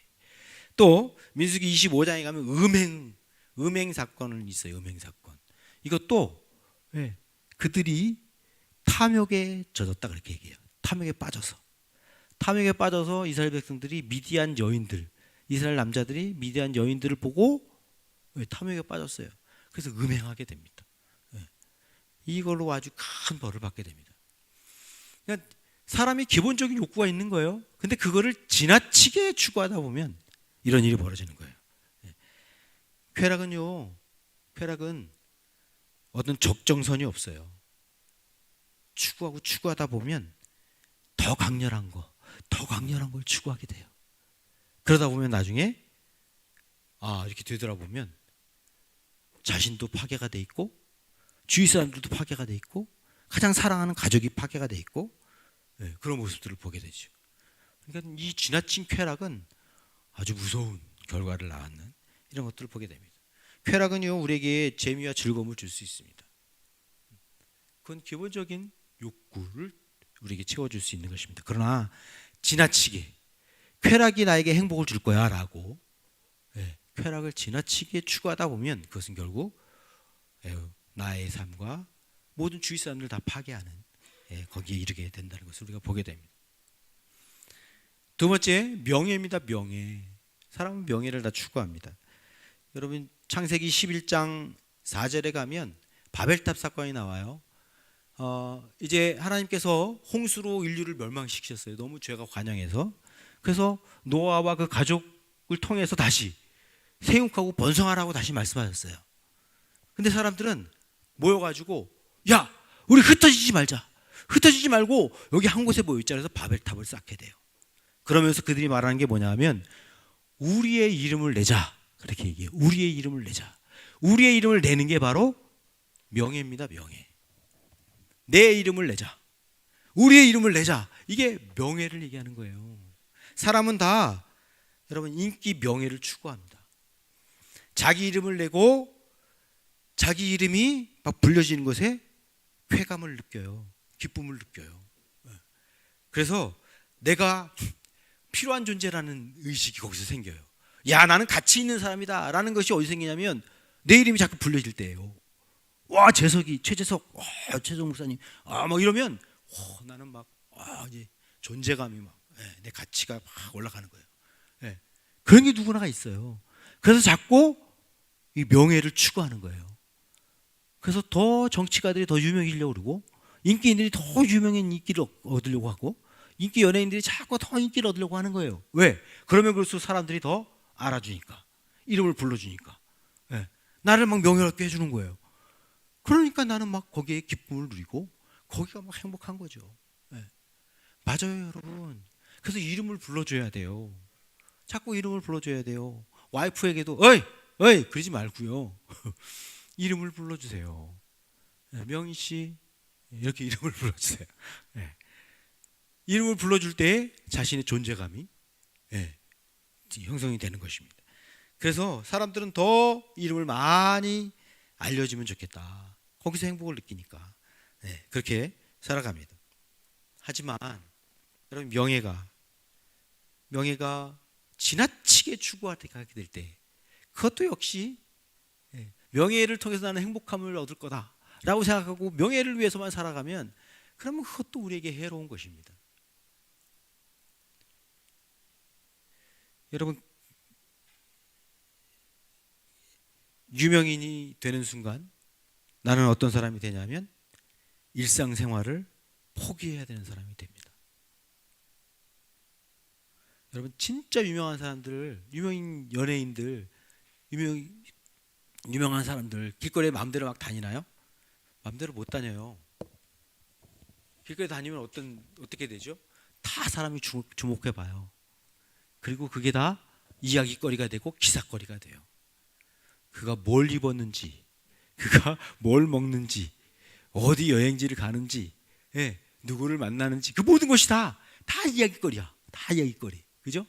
또 민수기 25장에 가면 음행 사건은 있어요. 음행 사건. 이것도 그들이 탐욕에 젖었다 그렇게 얘기해요. 탐욕에 빠져서 이스라엘 백성들이 미디안 여인들, 이스라엘 남자들이 미디안 여인들을 보고 탐욕에 빠졌어요. 그래서 음행하게 됩니다. 이걸로 아주 큰 벌을 받게 됩니다. 그러니까 사람이 기본적인 욕구가 있는 거예요. 근데 그거를 지나치게 추구하다 보면 이런 일이 벌어지는 거예요. 쾌락은 어떤 적정선이 없어요. 추구하다 보면 더 강렬한 걸 추구하게 돼요. 그러다 보면 나중에 이렇게 되돌아보면 자신도 파괴가 돼 있고 주위 사람들도 파괴가 돼 있고 가장 사랑하는 가족이 파괴가 돼 있고 그런 모습들을 보게 되죠. 그러니까 이 지나친 쾌락은 아주 무서운 결과를 낳는 이런 것들을 보게 됩니다. 쾌락은요 우리에게 재미와 즐거움을 줄 수 있습니다. 그건 기본적인 욕구를 우리에게 채워줄 수 있는 것입니다. 그러나 지나치게 쾌락이 나에게 행복을 줄 거야 라고 쾌락을 지나치게 추구하다 보면 그것은 결국 나의 삶과 모든 주위 사람들을 다 파괴하는 거기에 이르게 된다는 것을 우리가 보게 됩니다. 두 번째, 명예입니다. 명예. 사람은 명예를 다 추구합니다. 여러분 창세기 11장 4절에 가면 바벨탑 사건이 나와요. 이제 하나님께서 홍수로 인류를 멸망시키셨어요. 너무 죄가 관영해서. 그래서 노아와 그 가족을 통해서 다시 생육하고 번성하라고 다시 말씀하셨어요. 근데 사람들은 모여가지고 야 우리 흩어지지 말자. 흩어지지 말고 여기 한 곳에 모여있자. 그래서 바벨탑을 쌓게 돼요. 그러면서 그들이 말하는 게 뭐냐면 우리의 이름을 내자. 그렇게 얘기해요. 우리의 이름을 내자. 우리의 이름을 내는 게 바로 명예입니다. 명예. 내 이름을 내자. 우리의 이름을 내자. 이게 명예를 얘기하는 거예요. 사람은 다 여러분 인기 명예를 추구합니다. 자기 이름을 내고 자기 이름이 막 불려지는 것에 쾌감을 느껴요. 기쁨을 느껴요. 그래서 내가 필요한 존재라는 의식이 거기서 생겨요. 야 나는 가치 있는 사람이다 라는 것이 어디서 생기냐면 내 이름이 자꾸 불려질 때예요. 와 최재석 최재석 목사님 막 이러면 나는 막 이제 존재감이 막 내 가치가 막 올라가는 거예요. 그런 게 누구나가 있어요. 그래서 자꾸 이 명예를 추구하는 거예요. 그래서 더 정치가들이 더 유명해지려고 그러고 인기인들이 더 유명한 인기를 얻으려고 하고 인기 연예인들이 자꾸 더 인기를 얻으려고 하는 거예요. 왜? 그러면 그럴수록 사람들이 더 알아주니까 이름을 불러주니까 나를 막 명예롭게 해주는 거예요. 그러니까 나는 막 거기에 기쁨을 누리고 거기가 막 행복한 거죠. 맞아요 여러분. 그래서 이름을 불러줘야 돼요. 자꾸 이름을 불러줘야 돼요. 와이프에게도 어이 그러지 말고요. 이름을 불러주세요. 명희 씨 이렇게 이름을 불러주세요. 이름을 불러줄 때 자신의 존재감이 형성이 되는 것입니다. 그래서 사람들은 더 이름을 많이 알려주면 좋겠다. 거기서 행복을 느끼니까 그렇게 살아갑니다. 하지만 여러분 명예가 지나치게 추구하게 될 때 그것도 역시 명예를 통해서 나는 행복함을 얻을 거다라고 생각하고 명예를 위해서만 살아가면 그러면 그것도 우리에게 해로운 것입니다. 여러분 유명인이 되는 순간 나는 어떤 사람이 되냐면 일상생활을 포기해야 되는 사람이 됩니다. 여러분 진짜 유명한 사람들, 유명인 연예인들, 유명한 사람들 길거리에 마음대로 막 다니나요? 마음대로 못 다녀요. 길거리에 다니면 어떻게 되죠? 다 사람이 주목해 봐요. 그리고 그게 다 이야기거리가 되고 기사거리가 돼요. 그가 뭘 입었는지, 그가 뭘 먹는지, 어디 여행지를 가는지, 누구를 만나는지 그 모든 것이 다 이야기거리야. 다 이야기거리. 그죠?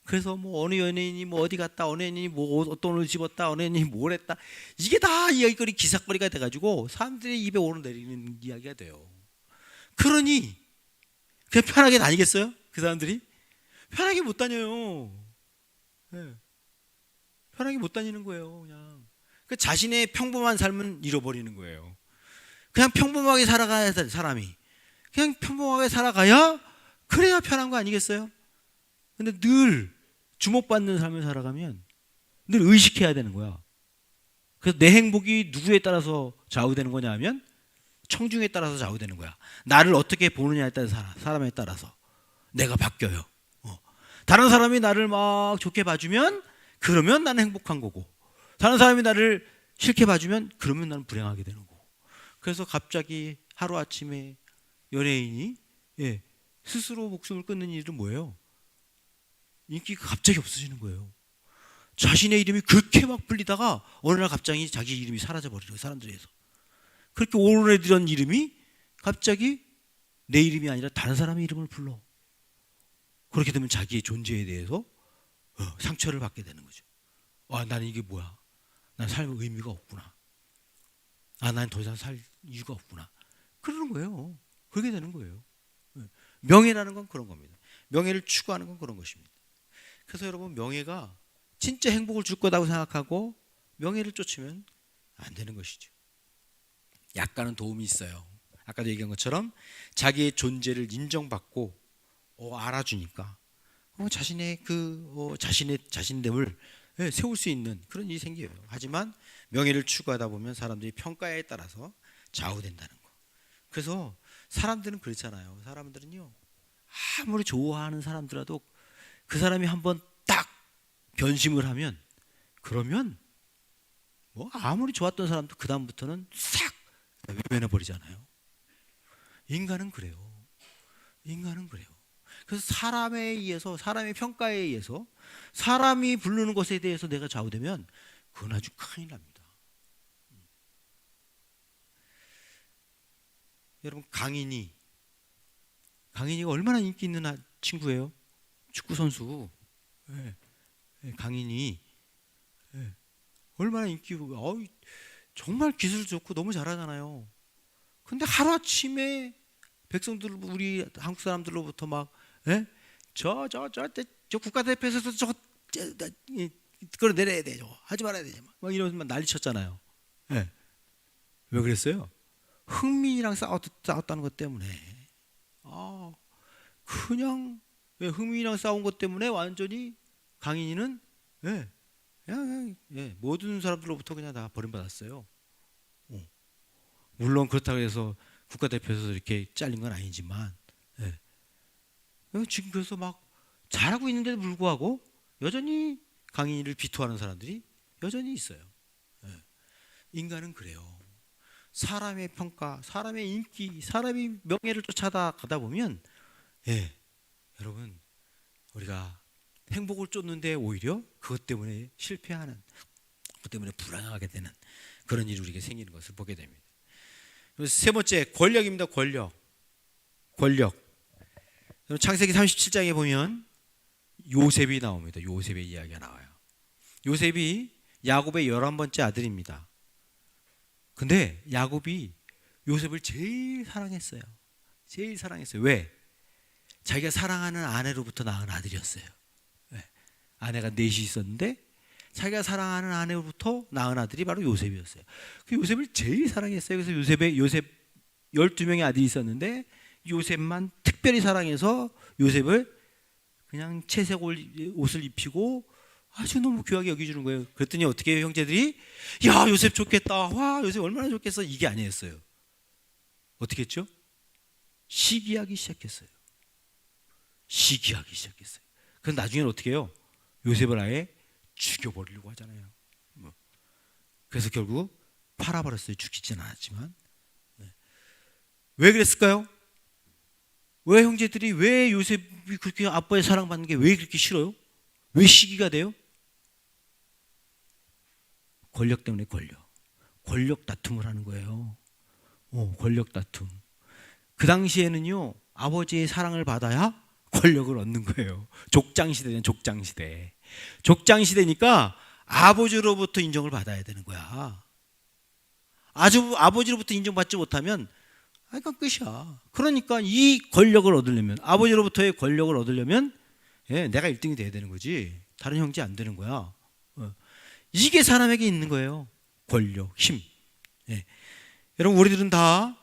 그래서 뭐 어느 연예인이 뭐 어디 갔다, 어느 연예인이 뭐 어떤 옷을 입었다, 어느 연예인이 뭘 했다, 이게 다 이야기거리, 기사거리가 돼가지고 사람들의 입에 오르내리는 이야기가 돼요. 그러니 그냥 편하게 다니겠어요? 그 사람들이 편하게 못 다녀요. 편하게 못 다니는 거예요. 그냥 그 자신의 평범한 삶은 잃어버리는 거예요. 그냥 평범하게 살아가야 돼. 사람이 그냥 평범하게 살아가야 그래야 편한 거 아니겠어요? 근데 늘 주목받는 삶을 살아가면 늘 의식해야 되는 거야. 그래서 내 행복이 누구에 따라서 좌우되는 거냐 하면 청중에 따라서 좌우되는 거야. 나를 어떻게 보느냐에 따라서 사람에 따라서 내가 바뀌어요. 다른 사람이 나를 막 좋게 봐주면 그러면 나는 행복한 거고 다른 사람이 나를 싫게 봐주면 그러면 나는 불행하게 되는 거고. 그래서 갑자기 하루아침에 연예인이 스스로 목숨을 끊는 일은 뭐예요? 인기가 갑자기 없어지는 거예요. 자신의 이름이 그렇게 막 불리다가 어느 날 갑자기 자기 이름이 사라져버리죠. 사람들에서. 그렇게 오래되던 이름이 갑자기 내 이름이 아니라 다른 사람의 이름을 불러. 그렇게 되면 자기의 존재에 대해서 상처를 받게 되는 거죠. 나는 이게 뭐야? 난 삶의 의미가 없구나. 난 더 이상 살 이유가 없구나. 그러는 거예요. 그렇게 되는 거예요. 명예라는 건 그런 겁니다. 명예를 추구하는 건 그런 것입니다. 그래서 여러분, 명예가 진짜 행복을 줄 거라고 생각하고 명예를 쫓으면 안 되는 것이죠. 약간은 도움이 있어요. 아까도 얘기한 것처럼 자기의 존재를 인정받고 알아주니까 자신의 자신됨을 세울 수 있는 그런 일이 생겨요. 하지만 명예를 추구하다 보면 사람들이 평가에 따라서 좌우된다는 거. 그래서 사람들은 그렇잖아요. 사람들은요, 아무리 좋아하는 사람들라도 그 사람이 한번 딱 변심을 하면, 그러면 뭐 아무리 좋았던 사람도 그 다음부터는 싹 외면해 버리잖아요. 인간은 그래요. 인간은 그래요. 그래서 사람에 의해서, 사람의 평가에 의해서, 사람이 부르는 것에 대해서 내가 좌우되면 그건 아주 큰일 납니다. 여러분, 강인이가 얼마나 인기 있는 친구예요? 축구 선수. 강인이 얼마나 인기 있고, 정말 기술 좋고 너무 잘하잖아요. 근데 하루아침에 백성들, 우리 한국 사람들로부터 막 저 국가대표에서 그걸 내려야 돼, 저거 하지 말아야 돼, 막 이러면서 난리 쳤잖아요. 왜 그랬어요? 흥민이랑 싸웠다는 것 때문에. 그냥 흥민이랑 싸운 것 때문에 완전히 강인이는 그냥 모든 사람들로부터 그냥 다 버림받았어요. 물론 그렇다고 해서 국가대표에서 이렇게 잘린 건 아니지만, 지금 그래서 막 잘하고 있는데도 불구하고 여전히 강인이를 비토하는 사람들이 여전히 있어요. 인간은 그래요. 사람의 평가, 사람의 인기, 사람의 명예를 쫓아가다 보면, 여러분, 우리가 행복을 쫓는데 오히려 그것 때문에 실패하는, 그것 때문에 불안하게 되는 그런 일이 우리에게 생기는 것을 보게 됩니다. 세 번째, 권력입니다. 권력. 창세기 37장에 보면 요셉이 나옵니다. 요셉의 이야기가 나와요. 요셉이 야곱의 11번째 아들입니다. 근데 야곱이 요셉을 제일 사랑했어요. 제일 사랑했어요. 왜? 자기가 사랑하는 아내로부터 낳은 아들이었어요. 아내가 넷이 있었는데 자기가 사랑하는 아내로부터 낳은 아들이 바로 요셉이었어요. 그 요셉을 제일 사랑했어요. 그래서 요셉 12명의 아들이 있었는데 요셉만 특별히 사랑해서 요셉을 그냥 채색 옷을 입히고 아주 너무 귀하게 여겨주는 거예요. 그랬더니 어떻게 해요, 형제들이? 야, 요셉 좋겠다. 와, 요셉 얼마나 좋겠어. 이게 아니었어요. 어떻게 했죠? 시기하기 시작했어요. 그럼 나중에는 어떻게 해요? 요셉을 아예 죽여버리려고 하잖아요. 그래서 결국 팔아버렸어요. 죽이지는 않았지만. 왜 그랬을까요? 왜 형제들이, 왜 요셉이 그렇게 아빠의 사랑받는 게 왜 그렇게 싫어요? 왜 시기가 돼요? 권력 때문에. 권력 다툼을 하는 거예요. 권력 다툼. 그 당시에는요, 아버지의 사랑을 받아야 권력을 얻는 거예요. 족장시대는 족장시대. 족장시대니까 아버지로부터 인정을 받아야 되는 거야. 아버지로부터 인정받지 못하면 그건 끝이야. 그러니까 이 권력을 얻으려면, 아버지로부터의 권력을 얻으려면 내가 1등이 돼야 되는 거지, 다른 형제 안 되는 거야. 이게 사람에게 있는 거예요. 권력, 힘. 여러분, 우리들은 다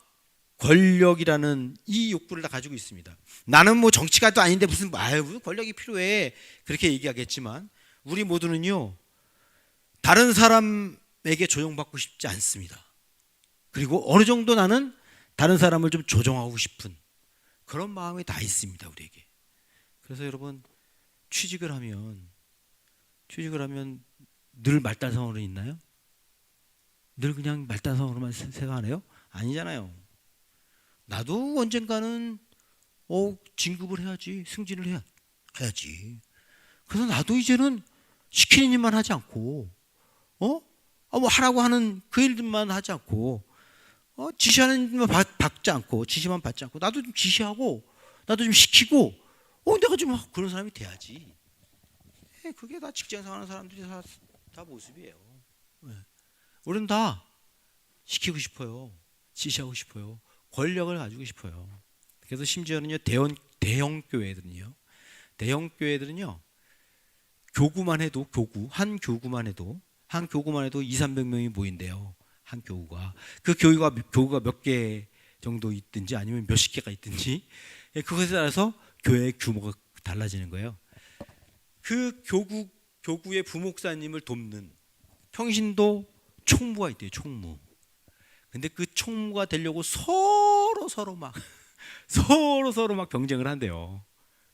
권력이라는 이 욕구를 다 가지고 있습니다. 나는 뭐 정치가도 아닌데 무슨 권력이 필요해, 그렇게 얘기하겠지만 우리 모두는요, 다른 사람에게 조종받고 싶지 않습니다. 그리고 어느 정도 나는 다른 사람을 좀 조종하고 싶은 그런 마음이 다 있습니다, 우리에게. 그래서 여러분, 취직을 하면 늘 말단성으로 있나요? 늘 그냥 말단성으로만 생각하네요? 아니잖아요. 나도 언젠가는 진급을 해야지, 승진을 해야지. 그래서 나도 이제는 시키는 일만 하지 않고, 뭐 하라고 하는 그 일들만 하지 않고, 지시하는 일만 받지 않고, 지시만 받지 않고, 나도 좀 지시하고, 나도 좀 시키고, 내가 좀 그런 사람이 돼야지. 그게 다 직장 생활하는 사람들이 다 모습이에요. 우리는 다 시키고 싶어요. 지시하고 싶어요. 권력을 가지고 싶어요. 그래서 심지어는요, 대형 교회들은요, 교구만 해도 한 교구만 해도 200~300명이 모인대요. 한 교구가. 그 교구가 몇 개 정도 있든지 아니면 몇십 개가 있든지 그것에 따라서 교회의 규모가 달라지는 거예요. 그 교구의 부목사님을 돕는 평신도 총무가 있대요. 총무. 근데 그 총무가 되려고 서로 막 경쟁을 한대요.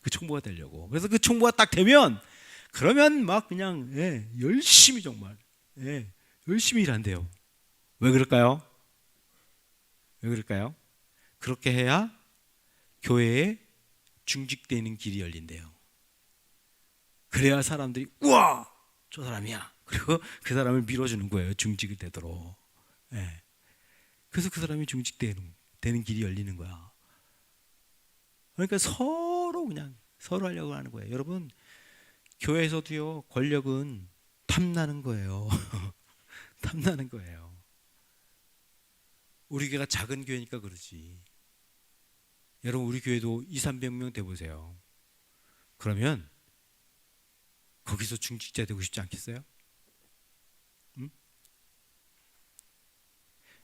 그 총무가 되려고. 그래서 그 총무가 딱 되면 그러면 막 그냥 열심히 정말 열심히 일한대요. 왜 그럴까요? 그렇게 해야 교회에 중직되는 길이 열린대요. 그래야 사람들이 우와 저 사람이야. 그리고 그 사람을 밀어주는 거예요. 중직이 되도록. 그래서 그 사람이 중직되는 길이 열리는 거야. 그러니까 서로 하려고 하는 거예요. 여러분 교회에서도요 권력은 탐나는 거예요. 탐나는 거예요. 우리 교회가 작은 교회니까 그러지. 여러분 우리 교회도 200~300명 돼보세요. 그러면 거기서 중직자 되고 싶지 않겠어요?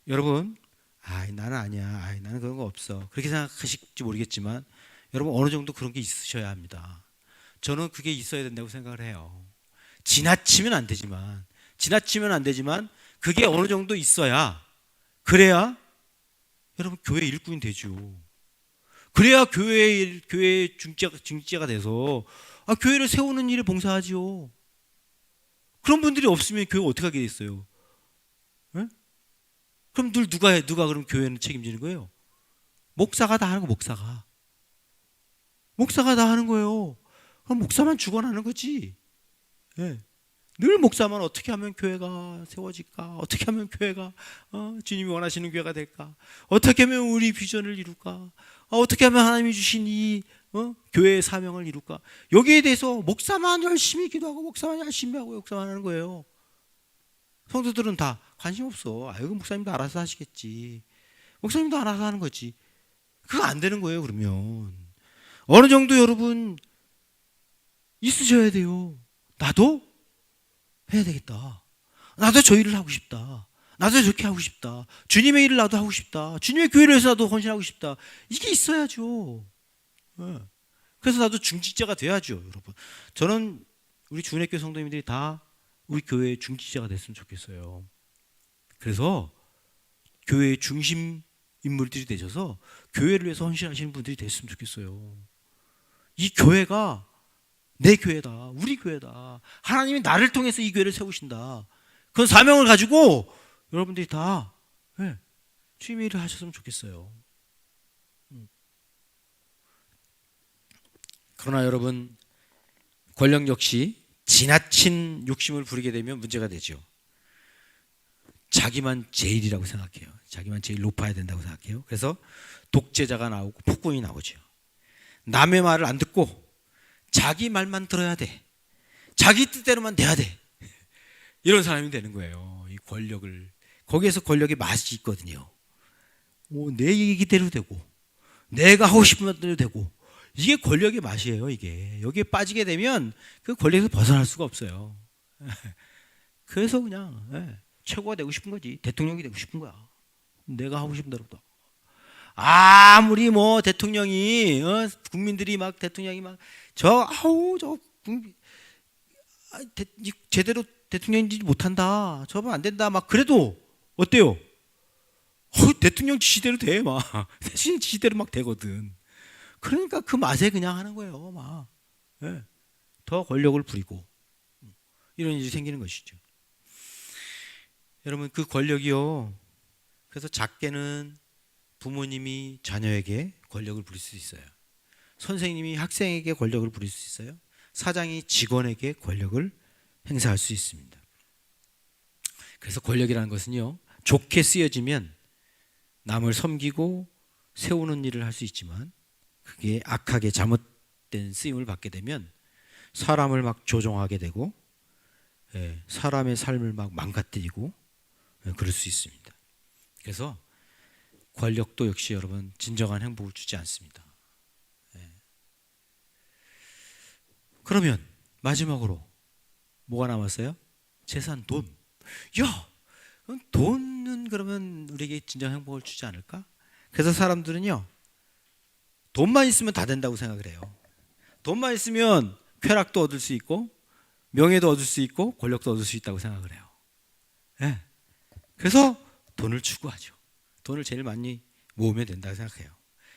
여러분 나는 아니야. 나는 그런 거 없어. 그렇게 생각하실지 모르겠지만 여러분 어느 정도 그런 게 있으셔야 합니다. 저는 그게 있어야 된다고 생각을 해요. 지나치면 안 되지만 그게 어느 정도 있어야 그래야 여러분 교회 일꾼이 되죠. 그래야 교회 중직자가 돼서 교회를 세우는 일에 봉사하지요. 그런 분들이 없으면 교회가 어떻게 하게 됐어요? 그럼 늘 누가 그럼 교회는 책임지는 거예요? 목사가 다 하는 거. 목사가 다 하는 거예요. 그럼 목사만 죽어나는 거지. 늘 목사만 어떻게 하면 교회가 세워질까? 어떻게 하면 교회가 주님이 원하시는 교회가 될까? 어떻게 하면 우리 비전을 이룰까? 어떻게 하면 하나님이 주신 이 교회의 사명을 이룰까? 여기에 대해서 목사만 열심히 기도하고 목사만 열심히 하고 목사만 하는 거예요. 성도들은 다 관심 없어. 이거 목사님도 알아서 하시겠지. 목사님도 알아서 하는 거지. 그거 안 되는 거예요. 그러면 어느 정도 여러분 있으셔야 돼요. 나도 해야 되겠다. 나도 저 일을 하고 싶다. 나도 저렇게 하고 싶다. 주님의 일을 나도 하고 싶다. 주님의 교회를 위해서 나도 헌신하고 싶다. 이게 있어야죠. 그래서 나도 중직자가 돼야죠. 여러분 저는 우리 주은혜교회 성도님들이 다 우리 교회의 중직자가 됐으면 좋겠어요. 그래서 교회의 중심 인물들이 되셔서 교회를 위해서 헌신하시는 분들이 됐으면 좋겠어요. 이 교회가 내 교회다. 우리 교회다. 하나님이 나를 통해서 이 교회를 세우신다. 그런 사명을 가지고 여러분들이 다 주님의 일을 하셨으면 좋겠어요. 그러나 여러분 권력 역시 지나친 욕심을 부리게 되면 문제가 되죠. 자기만 제일이라고 생각해요. 자기만 제일 높아야 된다고 생각해요. 그래서 독재자가 나오고 폭군이 나오죠. 남의 말을 안 듣고 자기 말만 들어야 돼. 자기 뜻대로만 돼야 돼. 이런 사람이 되는 거예요. 이 권력을 거기에서 권력의 맛이 있거든요. 내 얘기대로 되고 내가 하고 싶은 대로 되고 이게 권력의 맛이에요. 이게 여기에 빠지게 되면 그 권력에서 벗어날 수가 없어요. 그래서 그냥 최고가 되고 싶은 거지. 대통령이 되고 싶은 거야. 내가 하고 싶은 대로. 아무리 뭐 대통령이 국민들이 막 대통령이 막 제대로 대통령이지 못한다. 저러면 안 된다. 막 그래도 어때요? 대통령 지시대로 돼. 막 대신 지시대로 막 되거든. 그러니까 그 맛에 그냥 하는 거예요. 막 더 권력을 부리고 이런 일이 생기는 것이죠. 여러분 그 권력이요. 그래서 작게는 부모님이 자녀에게 권력을 부릴 수 있어요. 선생님이 학생에게 권력을 부릴 수 있어요. 사장이 직원에게 권력을 행사할 수 있습니다. 그래서 권력이라는 것은요, 좋게 쓰여지면 남을 섬기고 세우는 일을 할 수 있지만 그게 악하게 잘못된 쓰임을 받게 되면 사람을 막 조종하게 되고 사람의 삶을 막 망가뜨리고 그럴 수 있습니다. 그래서 권력도 역시 여러분 진정한 행복을 주지 않습니다. 그러면 마지막으로 뭐가 남았어요? 재산, 돈. 야, 돈은 그러면 우리에게 진정 행복을 주지 않을까? 그래서 사람들은요, 돈만 있으면 다 된다고 생각을 해요. 돈만 있으면 쾌락도 얻을 수 있고 명예도 얻을 수 있고 권력도 얻을 수 있다고 생각을 해요. 네. 그래서 돈을 추구하죠. 돈을 제일 많이 모으면 된다고 생각해요.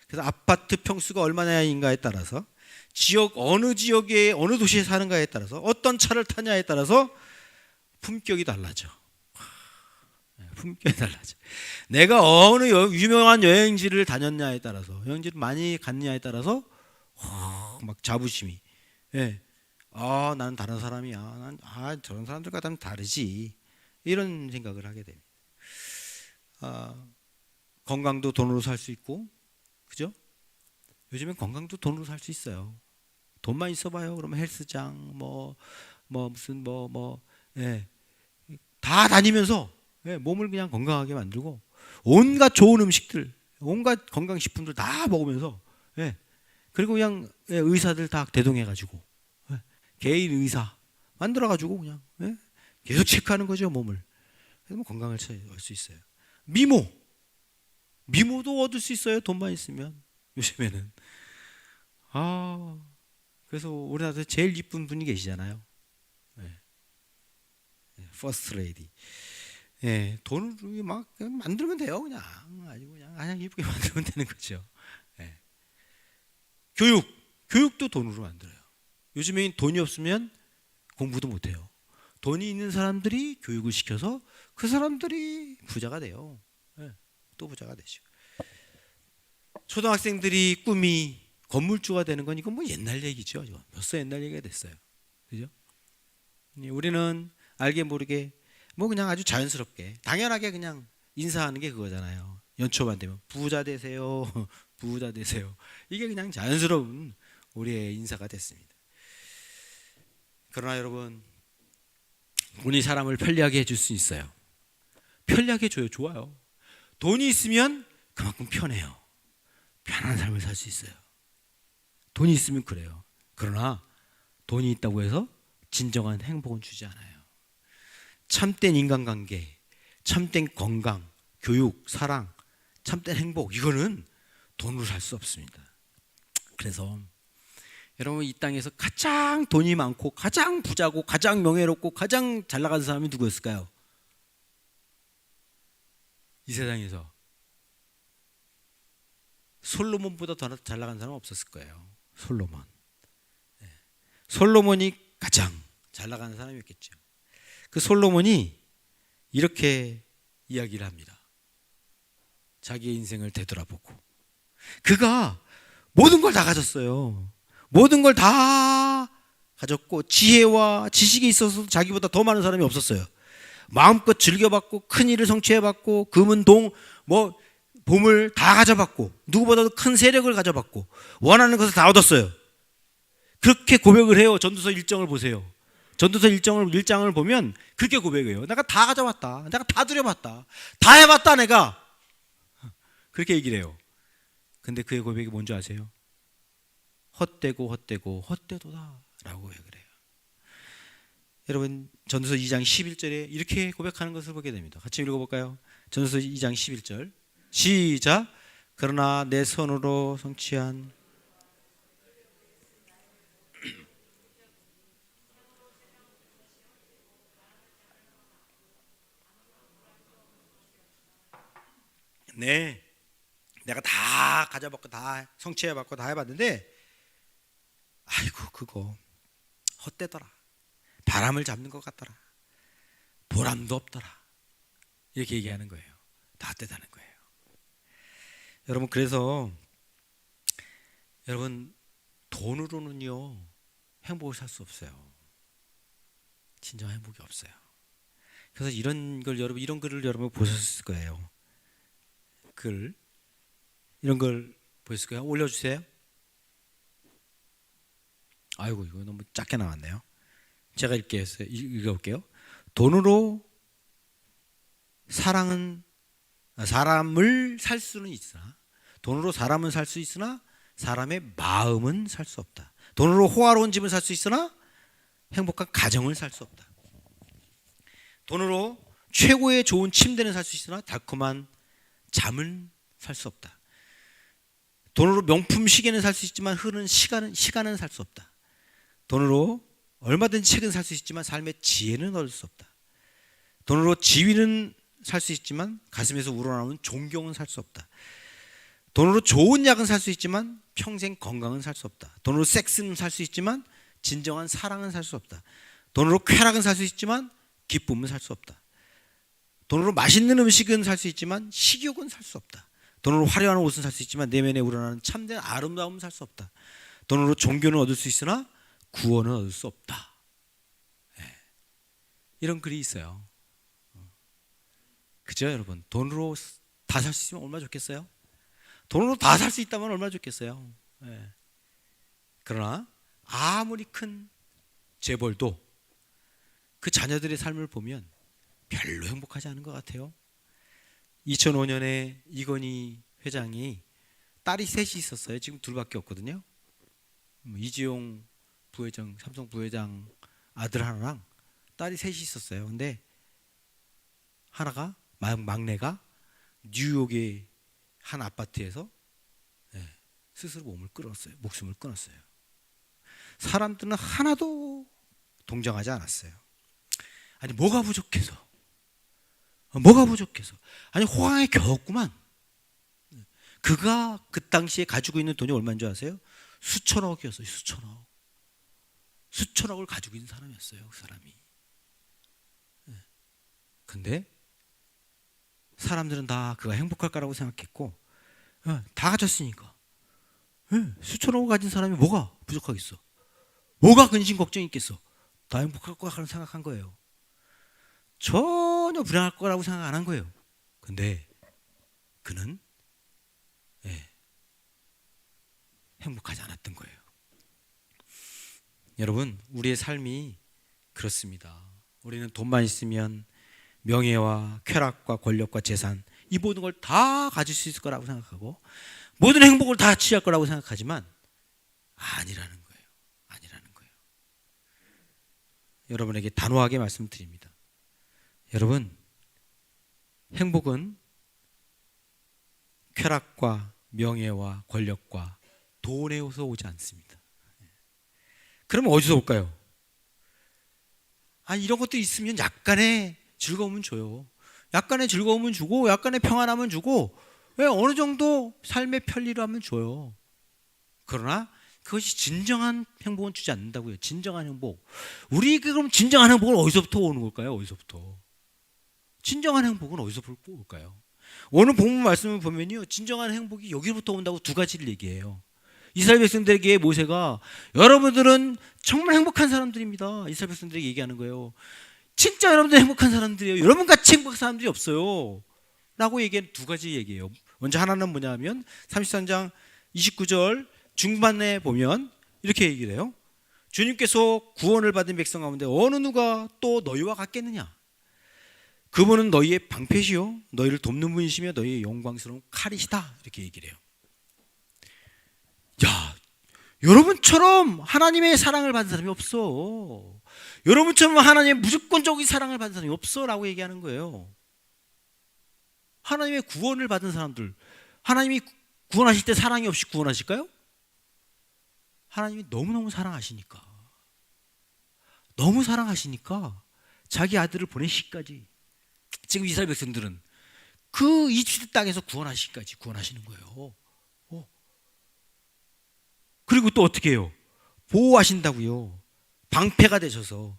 그래서 아파트 평수가 얼마나인가에 따라서 지역 어느 지역에 어느 도시에 사는가에 따라서 어떤 차를 타냐에 따라서 품격이 달라져. 품격이 달라져. 내가 어느 유명한 여행지를 다녔냐에 따라서 여행지를 많이 갔냐에 따라서 막 자부심이. 나는 다른 사람이야. 난 저런 사람들과는 다르지. 이런 생각을 하게 됩니다. 건강도 돈으로 살 수 있고, 그죠? 요즘엔 건강도 돈으로 살 수 있어요. 돈만 있어봐요. 그러면 헬스장, 다 다니면서 몸을 그냥 건강하게 만들고 온갖 좋은 음식들, 온갖 건강식품들 다 먹으면서 그리고 그냥 의사들 다 대동해가지고 개인 의사 만들어가지고 그냥 계속 체크하는 거죠 몸을. 그래서 건강을 얻을 수 있어요. 미모도 얻을 수 있어요. 돈만 있으면. 요즘에는 그래서 우리나라에서 제일 이쁜 분이 계시잖아요. 퍼스트 레이디. 돈을 막 만들면 돼요. 그냥 아주 그냥 이쁘게 만들면 되는 거죠. 교육도 돈으로 만들어요. 요즘에 돈이 없으면 공부도 못 해요. 돈이 있는 사람들이 교육을 시켜서 그 사람들이 부자가 돼요. 또 부자가 되죠. 초등학생들이 꿈이 건물주가 되는 건 이건 뭐 옛날 얘기죠. 벌써 옛날 얘기가 됐어요. 그죠? 우리는 알게 모르게 뭐 그냥 아주 자연스럽게 당연하게 그냥 인사하는 게 그거잖아요. 연초만 되면 부자 되세요. 부자 되세요. 이게 그냥 자연스러운 우리의 인사가 됐습니다. 그러나 여러분, 돈이 사람을 편리하게 해줄 수 있어요. 편리하게 해줘요. 좋아요. 돈이 있으면 그만큼 편해요. 편안한 삶을 살 수 있어요. 돈이 있으면 그래요. 그러나 돈이 있다고 해서 진정한 행복은 주지 않아요. 참된 인간관계, 참된 건강, 교육, 사랑, 참된 행복, 이거는 돈으로 살 수 없습니다. 그래서 여러분, 이 땅에서 가장 돈이 많고 가장 부자고 가장 명예롭고 가장 잘 나가는 사람이 누구였을까요? 이 세상에서 솔로몬보다 더 잘 나가는 사람은 없었을 거예요. 솔로몬이 가장 잘 나가는 사람이었겠죠. 그 솔로몬이 이렇게 이야기를 합니다. 자기의 인생을 되돌아보고 그가 모든 걸 다 가졌어요. 모든 걸 다 가졌고 지혜와 지식이 있어서 자기보다 더 많은 사람이 없었어요. 마음껏 즐겨봤고 큰 일을 성취해봤고 금은 동 보물 다 가져봤고 누구보다도 큰 세력을 가져봤고 원하는 것을 다 얻었어요. 그렇게 고백을 해요. 전도서 1장을 보세요. 전도서 1장을 보면 그렇게 고백해요. 내가 다 가져왔다. 내가 다 누려봤다. 다 해봤다 내가. 그렇게 얘기를 해요. 근데 그의 고백이 뭔지 아세요? 헛되고 헛되도다 라고 고백을 해요. 여러분, 전도서 2장 11절에 이렇게 고백하는 것을 보게 됩니다. 같이 읽어볼까요? 전도서 2장 11절 시작. 그러나 내 손으로 성취한 내가 다 가져봤고 다 성취해봤고 다 해봤는데 아이고 그거 헛되더라. 바람을 잡는 것 같더라. 보람도 없더라. 이렇게 얘기하는 거예요. 따뜻하다는 거예요. 여러분, 그래서 여러분, 돈으로는요 행복을 살 수 없어요. 진정한 행복이 없어요. 그래서 이런 글을 여러분 보셨을 거예요. 이런 걸 보셨을 거예요. 올려주세요. 아이고, 이거 너무 작게 나왔네요. 제가 읽어볼게요. 돈으로 사람을 살 수는 있으나, 돈으로 사람은 살 수 있으나 사람의 마음은 살 수 없다. 돈으로 호화로운 집을 살 수 있으나 행복한 가정을 살 수 없다. 돈으로 최고의 좋은 침대는 살 수 있으나 달콤한 잠은 살 수 없다. 돈으로 명품 시계는 살 수 있지만 흐르는 시간은 살 수 없다. 돈으로 얼마든지 책은 살 수 있지만 삶의 지혜는 얻을 수 없다. 돈으로 지위는 살 수 있지만 가슴에서 우러나오는 존경은 살 수 없다. 돈으로 좋은 약은 살 수 있지만 평생 건강은 살 수 없다. 돈으로 섹스는 살 수 있지만 진정한 사랑은 살 수 없다. 돈으로 쾌락은 살 수 있지만 기쁨은 살 수 없다. 돈으로 맛있는 음식은 살 수 있지만 식욕은 살 수 없다. 돈으로 화려한 옷은 살 수 있지만 내면에 우러나는 참된 아름다움은 살 수 없다. 돈으로 종교는 얻을 수 있으나 구원은 얻을 수 없다. 이런 글이 있어요. 그죠, 여러분? 돈으로 다 살 수 있으면 얼마나 좋겠어요? 돈으로 다 살 수 있다면 얼마나 좋겠어요? 그러나 아무리 큰 재벌도 그 자녀들의 삶을 보면 별로 행복하지 않은 것 같아요. 2005년에 이건희 회장이 딸이 셋이 있었어요. 지금 둘밖에 없거든요. 이지용 부회장, 삼성 부회장 아들 하나랑 딸이 셋이 있었어요. 근데 막내가 뉴욕의 한 아파트에서 스스로 목숨을 끊었어요. 사람들은 하나도 동정하지 않았어요. 아니, 뭐가 부족해서? 아니, 호강에 겨웠구만. 그가 그 당시에 가지고 있는 돈이 얼마인 줄 아세요? 수천억이었어요. 수천억을 가지고 있는 사람이었어요, 그 사람이. 근데 사람들은 다 그가 행복할 거라고 생각했고, 다 가졌으니까. 수천억을 가진 사람이 뭐가 부족하겠어? 뭐가 근심 걱정이 있겠어? 다 행복할 거라고 생각한 거예요. 전혀 불행할 거라고 생각 안 한 거예요. 근데 그는 행복하지 않았던 거예요. 여러분, 우리의 삶이 그렇습니다. 우리는 돈만 있으면 명예와 쾌락과 권력과 재산, 이 모든 걸 다 가질 수 있을 거라고 생각하고 모든 행복을 다 취할 거라고 생각하지만 아니라는 거예요. 여러분에게 단호하게 말씀드립니다. 여러분, 행복은 쾌락과 명예와 권력과 돈에서 오지 않습니다. 그러면 어디서 올까요? 이런 것도 있으면 약간의 즐거움은 줘요. 약간의 즐거움은 주고 약간의 평안함은 주고 어느 정도 삶의 편리를 하면 줘요. 그러나 그것이 진정한 행복은 주지 않는다고요. 진정한 행복. 그럼 진정한 행복은 어디서부터 오는 걸까요? 어디서부터? 진정한 행복은 어디서부터 올까요? 오늘 본문 말씀을 보면요, 진정한 행복이 여기부터 온다고 두 가지를 얘기해요. 이스라엘 백성들에게 모세가 여러분들은 정말 행복한 사람들입니다. 이스라엘 백성들에게 얘기하는 거예요. 진짜 여러분들 행복한 사람들이에요. 여러분같이 행복한 사람들이 없어요. 라고 얘기하는 두 가지 얘기예요. 먼저 하나는 뭐냐면 33장 29절 중반에 보면 이렇게 얘기를 해요. 주님께서 구원을 받은 백성 가운데 어느 누가 또 너희와 같겠느냐? 그분은 너희의 방패시요 너희를 돕는 분이시며 너희의 영광스러운 칼이시다. 이렇게 얘기를 해요. 야, 여러분처럼 하나님의 사랑을 받은 사람이 없어. 여러분처럼 하나님의 무조건적인 사랑을 받은 사람이 없어 라고 얘기하는 거예요. 하나님의 구원을 받은 사람들, 하나님이 구원하실 때 사랑이 없이 구원하실까요? 하나님이 너무너무 사랑하시니까, 너무 사랑하시니까 자기 아들을 보내시기까지, 지금 이스라엘 백성들은 그 이집트 땅에서 구원하시기까지 구원하시는 거예요. 그리고 또 어떻게 해요? 보호하신다고요. 방패가 되셔서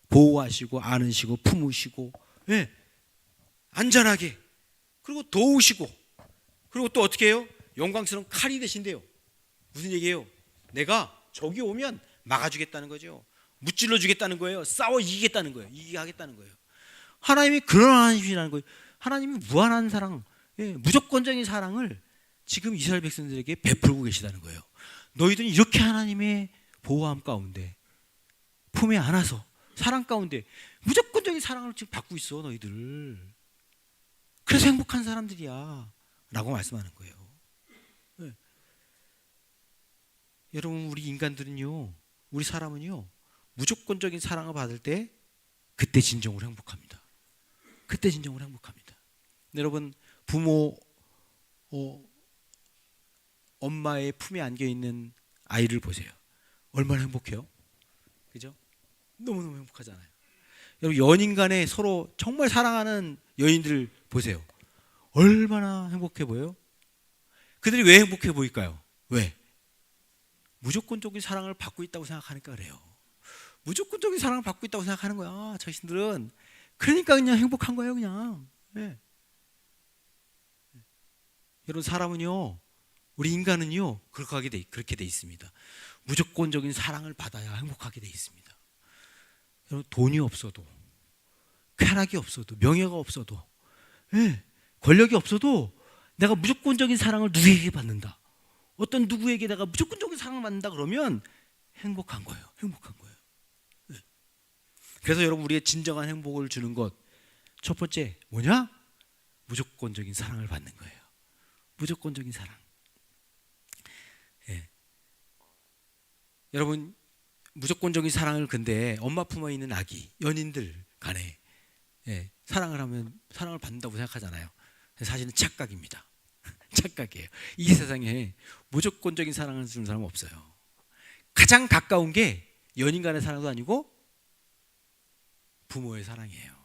보호하시고 안으시고 품으시고, 안전하게, 그리고 도우시고, 그리고 또 어떻게 해요? 영광스러운 칼이 되신대요. 무슨 얘기예요? 내가 적이 오면 막아주겠다는 거죠. 무찔러 주겠다는 거예요. 싸워 이기겠다는 거예요. 이기게 하겠다는 거예요. 하나님이 그런 하나님이라는 거예요. 하나님이 무한한 사랑, 무조건적인 사랑을 지금 이스라엘 백성들에게 베풀고 계시다는 거예요. 너희들은 이렇게 하나님의 보호함 가운데 품에 안아서 사랑 가운데 무조건적인 사랑을 지금 받고 있어 너희들. 그래서 행복한 사람들이야 라고 말씀하는 거예요. 네. 여러분, 우리 인간들은요, 우리 사람은요, 무조건적인 사랑을 받을 때 그때 진정으로 행복합니다. 그때 진정으로 행복합니다. 여러분, 부모 엄마의 품에 안겨 있는 아이를 보세요. 얼마나 행복해요? 그죠? 너무너무 행복하잖아요. 여러분, 연인 간에 서로 정말 사랑하는 연인들 보세요. 얼마나 행복해 보여요? 그들이 왜 행복해 보일까요? 왜? 무조건적인 사랑을 받고 있다고 생각하니까 그래요. 무조건적인 사랑을 받고 있다고 생각하는 거야. 자신들은. 그러니까 그냥 행복한 거예요, 그냥. 네. 여러분, 사람은요, 우리 인간은요, 그렇게 돼 있습니다. 무조건적인 사랑을 받아야 행복하게 돼 있습니다. 여러분, 돈이 없어도, 쾌락이 없어도, 명예가 없어도, 권력이 없어도 내가 무조건적인 사랑을 누구에게 받는다. 어떤 누구에게 내가 무조건적인 사랑을 받는다 그러면 행복한 거예요. 행복한 거예요. 그래서 여러분, 우리의 진정한 행복을 주는 것, 첫 번째 뭐냐? 무조건적인 사랑을 받는 거예요. 무조건적인 사랑. 여러분, 무조건적인 사랑을 근데 엄마 품에 있는 아기, 연인들 간에 사랑을 하면 사랑을 받는다고 생각하잖아요. 사실은 착각입니다. 착각이에요. 이 세상에 무조건적인 사랑을 주는 사람은 없어요. 가장 가까운 게 연인 간의 사랑도 아니고 부모의 사랑이에요.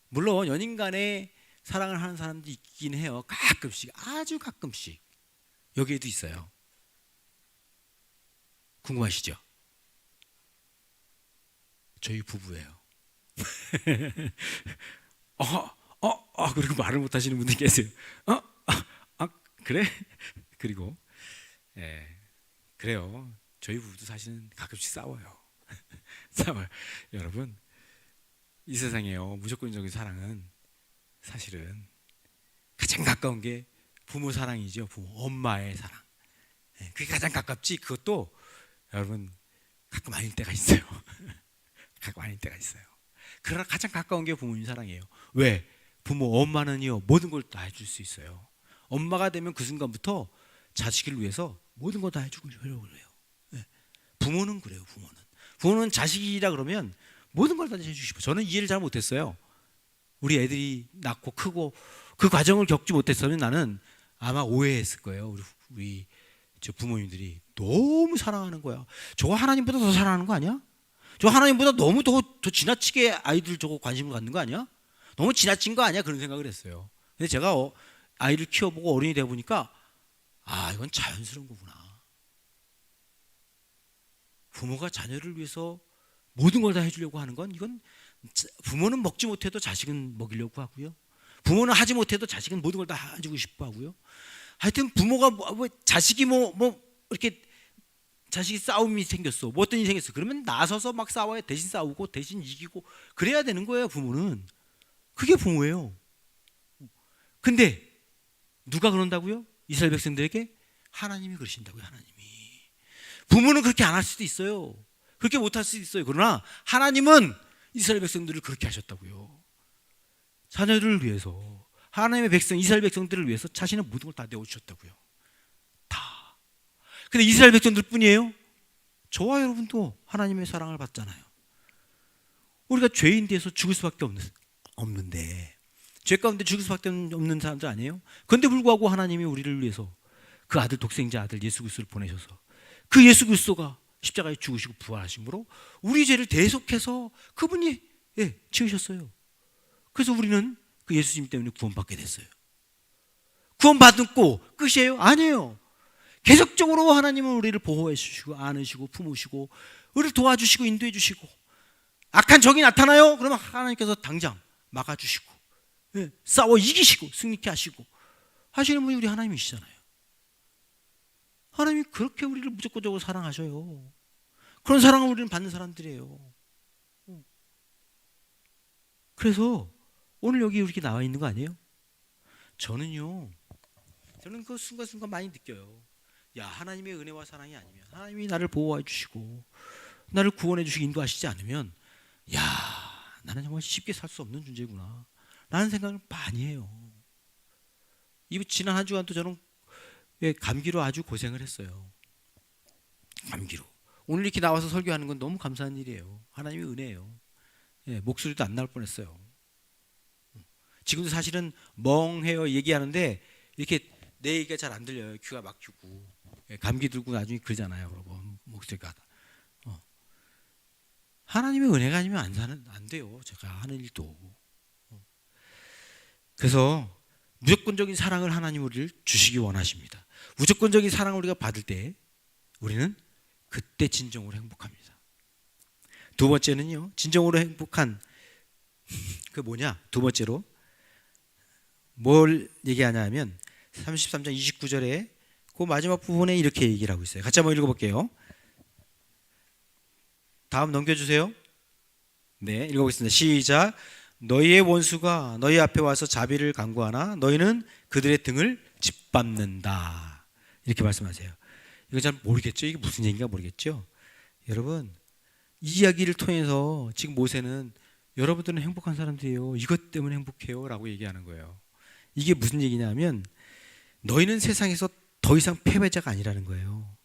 물론 연인 간에 사랑을 하는 사람도 있긴 해요. 가끔씩, 아주 가끔씩. 여기에도 있어요. 궁금하시죠? 저희 부부예요. 그리고 말을 못 하시는 분들 계세요. 그래? 그리고 그래요. 저희 부부도 사실은 가끔씩 싸워요. 싸워요. 여러분, 이 세상에요, 무조건적인 사랑은 사실은 가장 가까운 게 부모 사랑이죠. 부모, 엄마의 사랑. 그게 가장 가깝지. 그것도 여러분 가끔 아닐 때가 있어요. 가끔 아닐 때가 있어요. 그러나 가장 가까운 게 부모님 사랑이에요. 왜? 부모, 엄마는요, 모든 걸 다 해줄 수 있어요. 엄마가 되면 그 순간부터 자식을 위해서 모든 걸 다 해주고 그래요. 부모는 그래요. 부모는 자식이라 그러면 모든 걸 다 해주시고. 저는 이해를 잘 못했어요. 우리 애들이 낳고 크고 그 과정을 겪지 못했으면 나는 아마 오해했을 거예요. 우리 저 부모님들이 너무 사랑하는 거야. 저거 하나님보다 더 사랑하는 거 아니야? 저 하나님보다 너무 더 지나치게 아이들 저거 관심을 갖는 거 아니야? 너무 지나친 거 아니야? 그런 생각을 했어요. 근데 제가 아이를 키워보고 어른이 되어 보니까 이건 자연스러운 거구나. 부모가 자녀를 위해서 모든 걸 다 해주려고 하는 건, 이건 부모는 먹지 못해도 자식은 먹이려고 하고요. 부모는 하지 못해도 자식은 모든 걸 다 해주고 싶어 하고요. 하여튼 부모가 자식이 이렇게 자식이 싸움이 생겼어. 뭐 어떤 일이 생겼어. 그러면 나서서 막 싸워야 대신 싸우고 대신 이기고 그래야 되는 거예요. 부모는. 그게 부모예요. 근데 누가 그런다고요? 이스라엘 백성들에게 하나님이 그러신다고요. 하나님이. 부모는 그렇게 안 할 수도 있어요. 그렇게 못 할 수도 있어요. 그러나 하나님은 이스라엘 백성들을 그렇게 하셨다고요. 자녀들을 위해서, 하나님의 백성, 이스라엘 백성들을 위해서 자신의 모든 걸 다 내어주셨다고요. 다. 근데 이스라엘 백성들 뿐이에요? 저와 여러분도 하나님의 사랑을 받잖아요. 우리가 죄인 돼서 죽을 수밖에 없는데, 죄 가운데 죽을 수밖에 없는 사람들 아니에요? 그런데 불구하고 하나님이 우리를 위해서 그 아들, 독생자 아들 예수 그리스도를 보내셔서 그 예수 그리스도가 십자가에 죽으시고 부활하심으로 우리 죄를 대속해서 그분이 지으셨어요. 그래서 우리는 그 예수님 때문에 구원받게 됐어요. 구원받고 끝이에요? 아니에요. 계속적으로 하나님은 우리를 보호해 주시고 안으시고 품으시고 우리를 도와주시고 인도해 주시고, 악한 적이 나타나요? 그러면 하나님께서 당장 막아주시고 싸워 이기시고 승리케 하시고 하시는 분이 우리 하나님이시잖아요. 하나님이 그렇게 우리를 무조건적으로 사랑하셔요. 그런 사랑을 우리는 받는 사람들이에요. 그래서 오늘 여기 이렇게 나와 있는 거 아니에요? 저는 그 순간순간 많이 느껴요. 야, 하나님의 은혜와 사랑이 아니면, 하나님이 나를 보호해 주시고 나를 구원해 주시고 인도하시지 않으면, 야, 나는 정말 쉽게 살 수 없는 존재구나 라는 생각을 많이 해요. 이 지난 한 주간도 저는 감기로 아주 고생을 했어요. 감기로. 오늘 이렇게 나와서 설교하는 건 너무 감사한 일이에요. 하나님의 은혜예요. 목소리도 안 나올 뻔했어요. 지금도 사실은 멍해요 얘기하는데 이렇게 내 얘기가 잘 안 들려요. 귀가 막히고 감기 들고 나중에 그러잖아요. 여러분 목소리가 하나님의 은혜가 아니면 안 돼요. 제가 하는 일도. 그래서 무조건적인 사랑을 하나님 우리를 주시기 원하십니다. 무조건적인 사랑을 우리가 받을 때 우리는 그때 진정으로 행복합니다. 두 번째는요, 진정으로 행복한 그 뭐냐? 두 번째로 뭘 얘기하냐 하면 33장 29절에 그 마지막 부분에 이렇게 얘기를 하고 있어요. 같이 한번 읽어볼게요. 다음 넘겨주세요. 네, 읽어보겠습니다. 시작. 너희의 원수가 너희 앞에 와서 자비를 간구하나 너희는 그들의 등을 짓밟는다. 이렇게 말씀하세요. 이거 잘 모르겠죠? 이게 무슨 얘기인가 모르겠죠? 여러분, 이 이야기를 통해서 지금 모세는 여러분들은 행복한 사람들이에요. 이것 때문에 행복해요 라고 얘기하는 거예요. 이게 무슨 얘기냐면 너희는 세상에서 더 이상 패배자가 아니라는 거예요.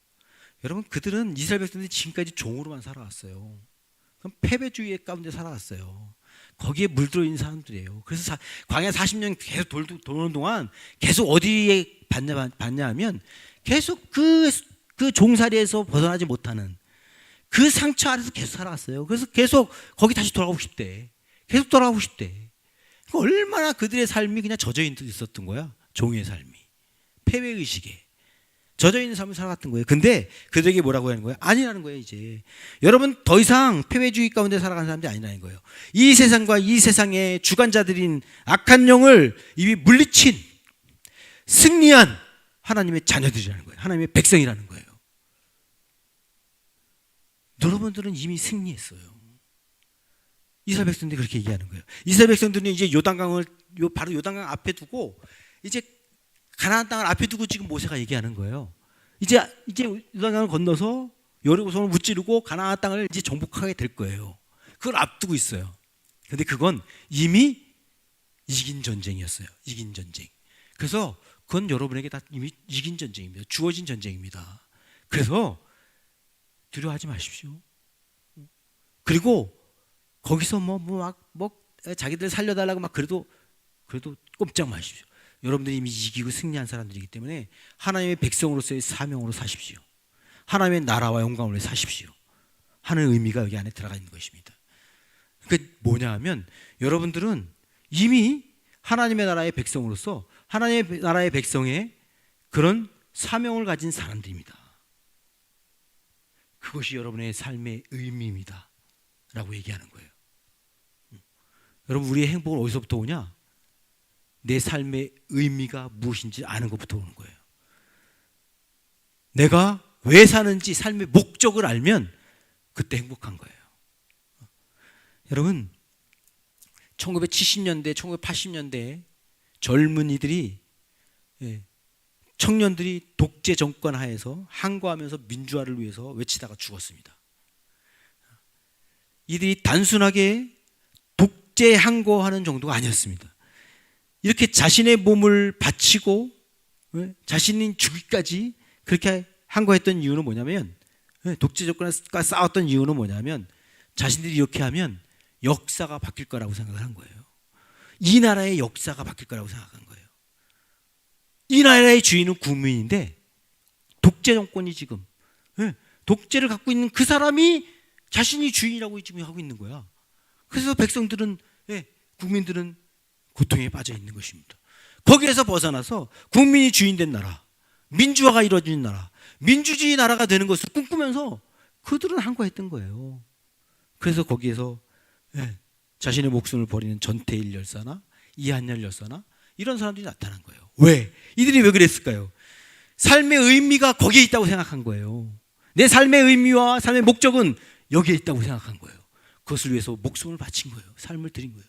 여러분, 그들은 이스라엘 백성들이 지금까지 종으로만 살아왔어요. 그럼 패배주의 가운데 살아왔어요. 거기에 물들어 있는 사람들이에요. 그래서 광야 40년 계속 도는 동안 계속 어디에 받냐 하면 계속 그 종살이에서 벗어나지 못하는 그 상처 아래서 계속 살아왔어요. 그래서 계속 거기 다시 돌아가고 싶대. 계속 돌아가고 싶대. 얼마나 그들의 삶이 그냥 젖어 있었던 거야. 종의 삶이. 패배의식에 젖어 있는 삶을 살아갔던 거예요. 근데 그들에게 뭐라고 하는 거예요? 아니라는 거예요. 이제 여러분 더 이상 패배주의 가운데 살아가는 사람들이 아니라는 거예요. 이 세상과 이 세상의 주관자들인 악한 영을 이미 물리친 승리한 하나님의 자녀들이라는 거예요. 하나님의 백성이라는 거예요. 여러분들은 이미 승리했어요. 이스라엘 백성들이 그렇게 얘기하는 거예요. 이스라엘 백성들은 이제 요단강을 바로 요단강 앞에 두고 이제 가나안 땅을 앞에 두고 지금 모세가 얘기하는 거예요. 이제 요단강을 건너서 여리고성을 무찌르고 가나안 땅을 이제 정복하게 될 거예요. 그걸 앞두고 있어요. 근데 그건 이미 이긴 전쟁이었어요. 이긴 전쟁. 그래서 그건 여러분에게 다 이미 이긴 전쟁입니다. 주어진 전쟁입니다. 그래서 두려워하지 마십시오. 그리고 거기서 자기들 살려달라고 막 그래도 꼼짝 마십시오. 여러분들이 이미 이기고 승리한 사람들이기 때문에 하나님의 백성으로서의 사명으로 사십시오. 하나님의 나라와 영광으로 사십시오 하는 의미가 여기 안에 들어가 있는 것입니다. 그러니까 뭐냐 하면 여러분들은 이미 하나님의 나라의 백성으로서 하나님의 나라의 백성의 그런 사명을 가진 사람들입니다. 그것이 여러분의 삶의 의미입니다 라고 얘기하는 거예요. 여러분, 우리의 행복은 어디서부터 오냐? 내 삶의 의미가 무엇인지 아는 것부터 오는 거예요. 내가 왜 사는지 삶의 목적을 알면 그때 행복한 거예요. 여러분, 1970년대, 1980년대 젊은이들이, 청년들이 독재 정권 하에서 항거하면서 민주화를 위해서 외치다가 죽었습니다. 이들이 단순하게 독재 항거하는 정도가 아니었습니다. 이렇게 자신의 몸을 바치고 자신이 죽기까지 그렇게 항거했던 이유는 뭐냐면, 독재 정권과 싸웠던 이유는 뭐냐면 자신들이 이렇게 하면 역사가 바뀔 거라고 생각을 한 거예요. 이 나라의 역사가 바뀔 거라고 생각한 거예요. 이 나라의 주인은 국민인데 독재 정권이 지금 독재를 갖고 있는 그 사람이 자신이 주인이라고 지금 하고 있는 거야. 그래서 백성들은, 국민들은 고통에 빠져 있는 것입니다. 거기에서 벗어나서 국민이 주인된 나라, 민주화가 이루어지는 나라, 민주주의 나라가 되는 것을 꿈꾸면서 그들은 항거했던 거예요. 그래서 거기에서 자신의 목숨을 버리는 전태일 열사나 이 안 열렸으나 이런 사람들이 나타난 거예요. 왜? 이들이 왜 그랬을까요? 삶의 의미가 거기에 있다고 생각한 거예요. 내 삶의 의미와 삶의 목적은 여기에 있다고 생각한 거예요. 그것을 위해서 목숨을 바친 거예요. 삶을 드린 거예요.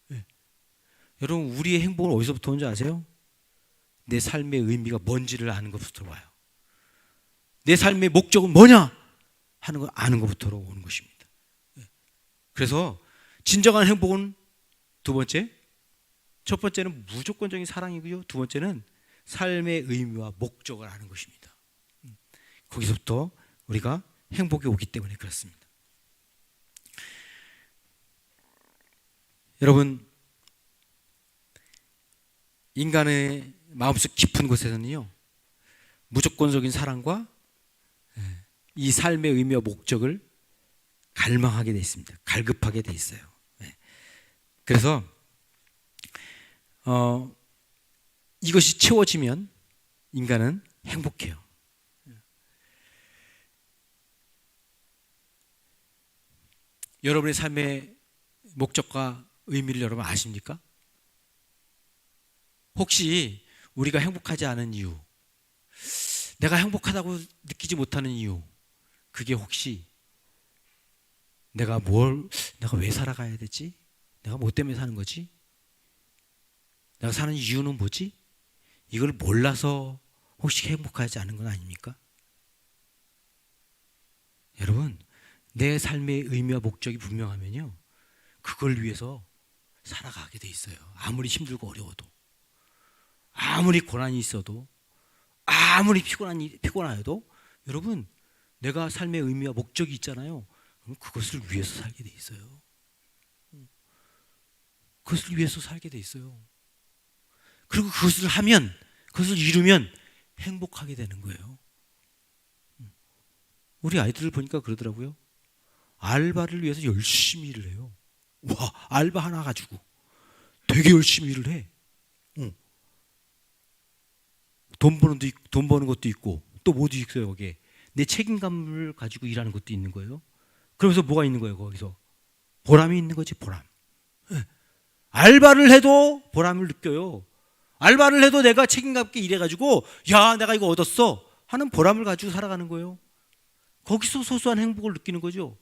네. 여러분, 우리의 행복은 어디서부터 오는지 아세요? 내 삶의 의미가 뭔지를 아는 것부터 와요. 내 삶의 목적은 뭐냐 하는 걸 아는 것부터 오는 것입니다. 네. 그래서 진정한 행복은 두 번째, 첫 번째는 무조건적인 사랑이고요. 두 번째는 삶의 의미와 목적을 아는 것입니다. 거기서부터 우리가 행복이 오기 때문에 그렇습니다. 여러분, 인간의 마음속 깊은 곳에서는요, 무조건적인 사랑과 이 삶의 의미와 목적을 갈망하게 돼 있습니다. 갈급하게 돼 있어요. 그래서 이것이 채워지면 인간은 행복해요. 여러분의 삶의 목적과 의미를 여러분 아십니까? 혹시 우리가 행복하지 않은 이유, 내가 행복하다고 느끼지 못하는 이유, 그게 혹시 내가 왜 살아가야 되지? 내가 뭐 때문에 사는 거지? 내가 사는 이유는 뭐지? 이걸 몰라서 혹시 행복하지 않은 건 아닙니까? 여러분, 내 삶의 의미와 목적이 분명하면요, 그걸 위해서 살아가게 돼 있어요. 아무리 힘들고 어려워도, 아무리 고난이 있어도, 아무리 피곤하여도 여러분, 내가 삶의 의미와 목적이 있잖아요. 그럼 그것을 위해서 살게 돼 있어요. 그것을 위해서 살게 돼 있어요. 그리고 그것을 하면, 그것을 이루면 행복하게 되는 거예요. 우리 아이들을 보니까 그러더라고요. 알바를 위해서 열심히 일을 해요. 와, 알바 하나 가지고 되게 열심히 일을 해. 돈 버는 것도 있고 또 뭐도 있어요. 거기에 내 책임감을 가지고 일하는 것도 있는 거예요. 그러면서 뭐가 있는 거예요? 거기서 보람이 있는 거지. 보람. 알바를 해도 보람을 느껴요. 알바를 해도 내가 책임감 있게 일해가지고 야, 내가 이거 얻었어 하는 보람을 가지고 살아가는 거예요. 거기서 소소한 행복을 느끼는 거죠.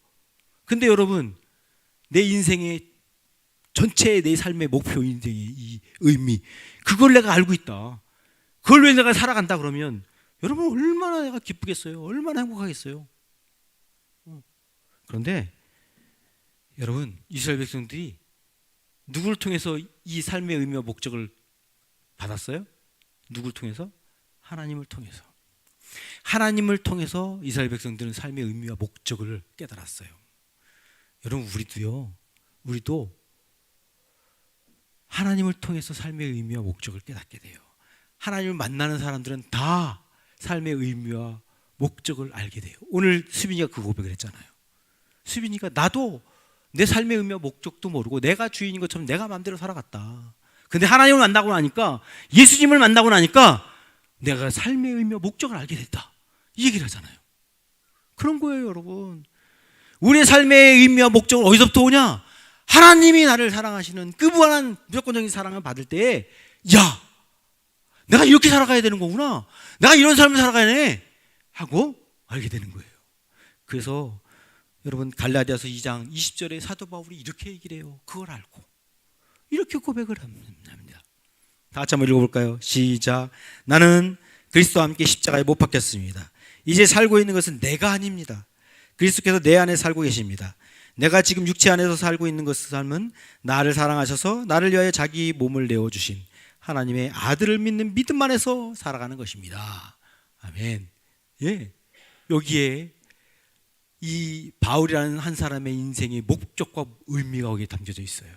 근데 여러분, 내 인생의 전체의 내 삶의 목표, 인생의 이 의미, 그걸 내가 알고 있다, 그걸 왜 내가 살아간다 그러면 여러분 얼마나 내가 기쁘겠어요? 얼마나 행복하겠어요? 그런데 여러분, 이스라엘 백성들이 누구를 통해서 이 삶의 의미와 목적을 받았어요? 누구를 통해서? 하나님을 통해서. 하나님을 통해서 이스라엘 백성들은 삶의 의미와 목적을 깨달았어요. 여러분, 우리도 하나님을 통해서 삶의 의미와 목적을 깨닫게 돼요. 하나님을 만나는 사람들은 다 삶의 의미와 목적을 알게 돼요. 오늘 수빈이가 그 고백을 했잖아요. 수빈이가 나도 내 삶의 의미와 목적도 모르고 내가 주인인 것처럼 내가 마음대로 살아갔다. 근데 하나님을 만나고 나니까, 예수님을 만나고 나니까 내가 삶의 의미와 목적을 알게 됐다, 이 얘기를 하잖아요. 그런 거예요. 여러분, 우리의 삶의 의미와 목적은 어디서부터 오냐? 하나님이 나를 사랑하시는 그 무한한 무조건적인 사랑을 받을 때에, 야, 내가 이렇게 살아가야 되는 거구나, 내가 이런 삶을 살아가야 돼 하고 알게 되는 거예요. 그래서 여러분, 갈라디아서 2장 20절에 사도 바울이 이렇게 얘기를 해요. 그걸 알고 이렇게 고백을 합니다. 다 같이 한번 읽어볼까요? 시작. 나는 그리스도와 함께 십자가에 못 박혔습니다. 이제 살고 있는 것은 내가 아닙니다. 그리스도께서 내 안에 살고 계십니다. 내가 지금 육체 안에서 살고 있는 것의 삶은 나를 사랑하셔서 나를 위하여 자기 몸을 내어주신 하나님의 아들을 믿는 믿음 안에서 살아가는 것입니다. 아멘. 예, 여기에 이 바울이라는 한 사람의 인생의 목적과 의미가 거기에 담겨져 있어요.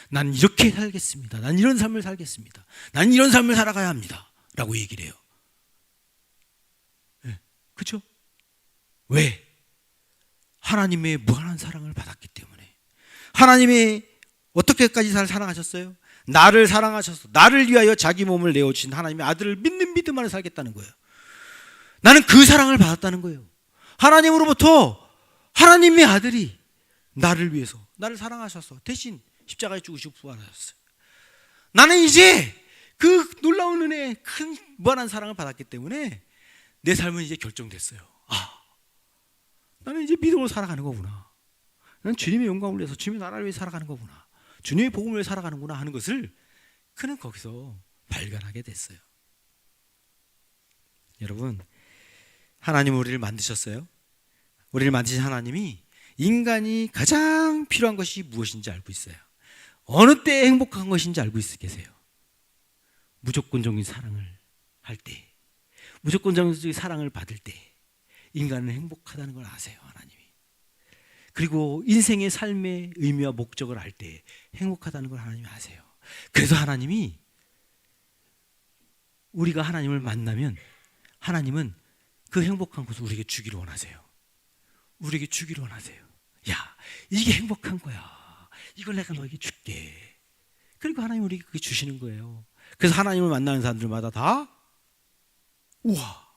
난 이렇게 살겠습니다. 난 이런 삶을 살겠습니다. 난 이런 삶을 살아가야 합니다 라고 얘기를 해요. 네, 그렇죠? 왜? 하나님의 무한한 사랑을 받았기 때문에. 하나님이 어떻게까지 사랑하셨어요? 나를 사랑하셔서 나를 위하여 자기 몸을 내어주신 하나님의 아들을 믿는 믿음 안에 살겠다는 거예요. 나는 그 사랑을 받았다는 거예요. 하나님으로부터 하나님의 아들이 나를 위해서, 나를 사랑하셔서 대신 십자가에 죽으시고 부활하셨어요. 나는 이제 그 놀라운 은혜, 큰 무한한 사랑을 받았기 때문에 내 삶은 이제 결정됐어요. 나는 이제 믿음으로 살아가는 거구나. 나는 주님의 영광을 위해서, 주님의 나라를 위해 살아가는 거구나. 주님의 복음을 위해 살아가는구나 하는 것을 그는 거기서 발견하게 됐어요. 여러분, 하나님 우리를 만드셨어요. 우리를 만드신 하나님이 인간이 가장 필요한 것이 무엇인지 알고 있어요. 어느 때에 행복한 것인지 알고 계세요. 무조건적인 사랑을 할 때, 무조건적인 사랑을 받을 때 인간은 행복하다는 걸 아세요, 하나님이. 그리고 인생의 삶의 의미와 목적을 알 때 행복하다는 걸 하나님이 아세요. 그래서 하나님이, 우리가 하나님을 만나면 하나님은 그 행복한 것을 우리에게 주기를 원하세요. 우리에게 주기를 원하세요. 야, 이게 행복한 거야. 이걸 내가 너에게 줄게. 그리고 하나님이 우리에게 그게 주시는 거예요. 그래서 하나님을 만나는 사람들마다 다 우와,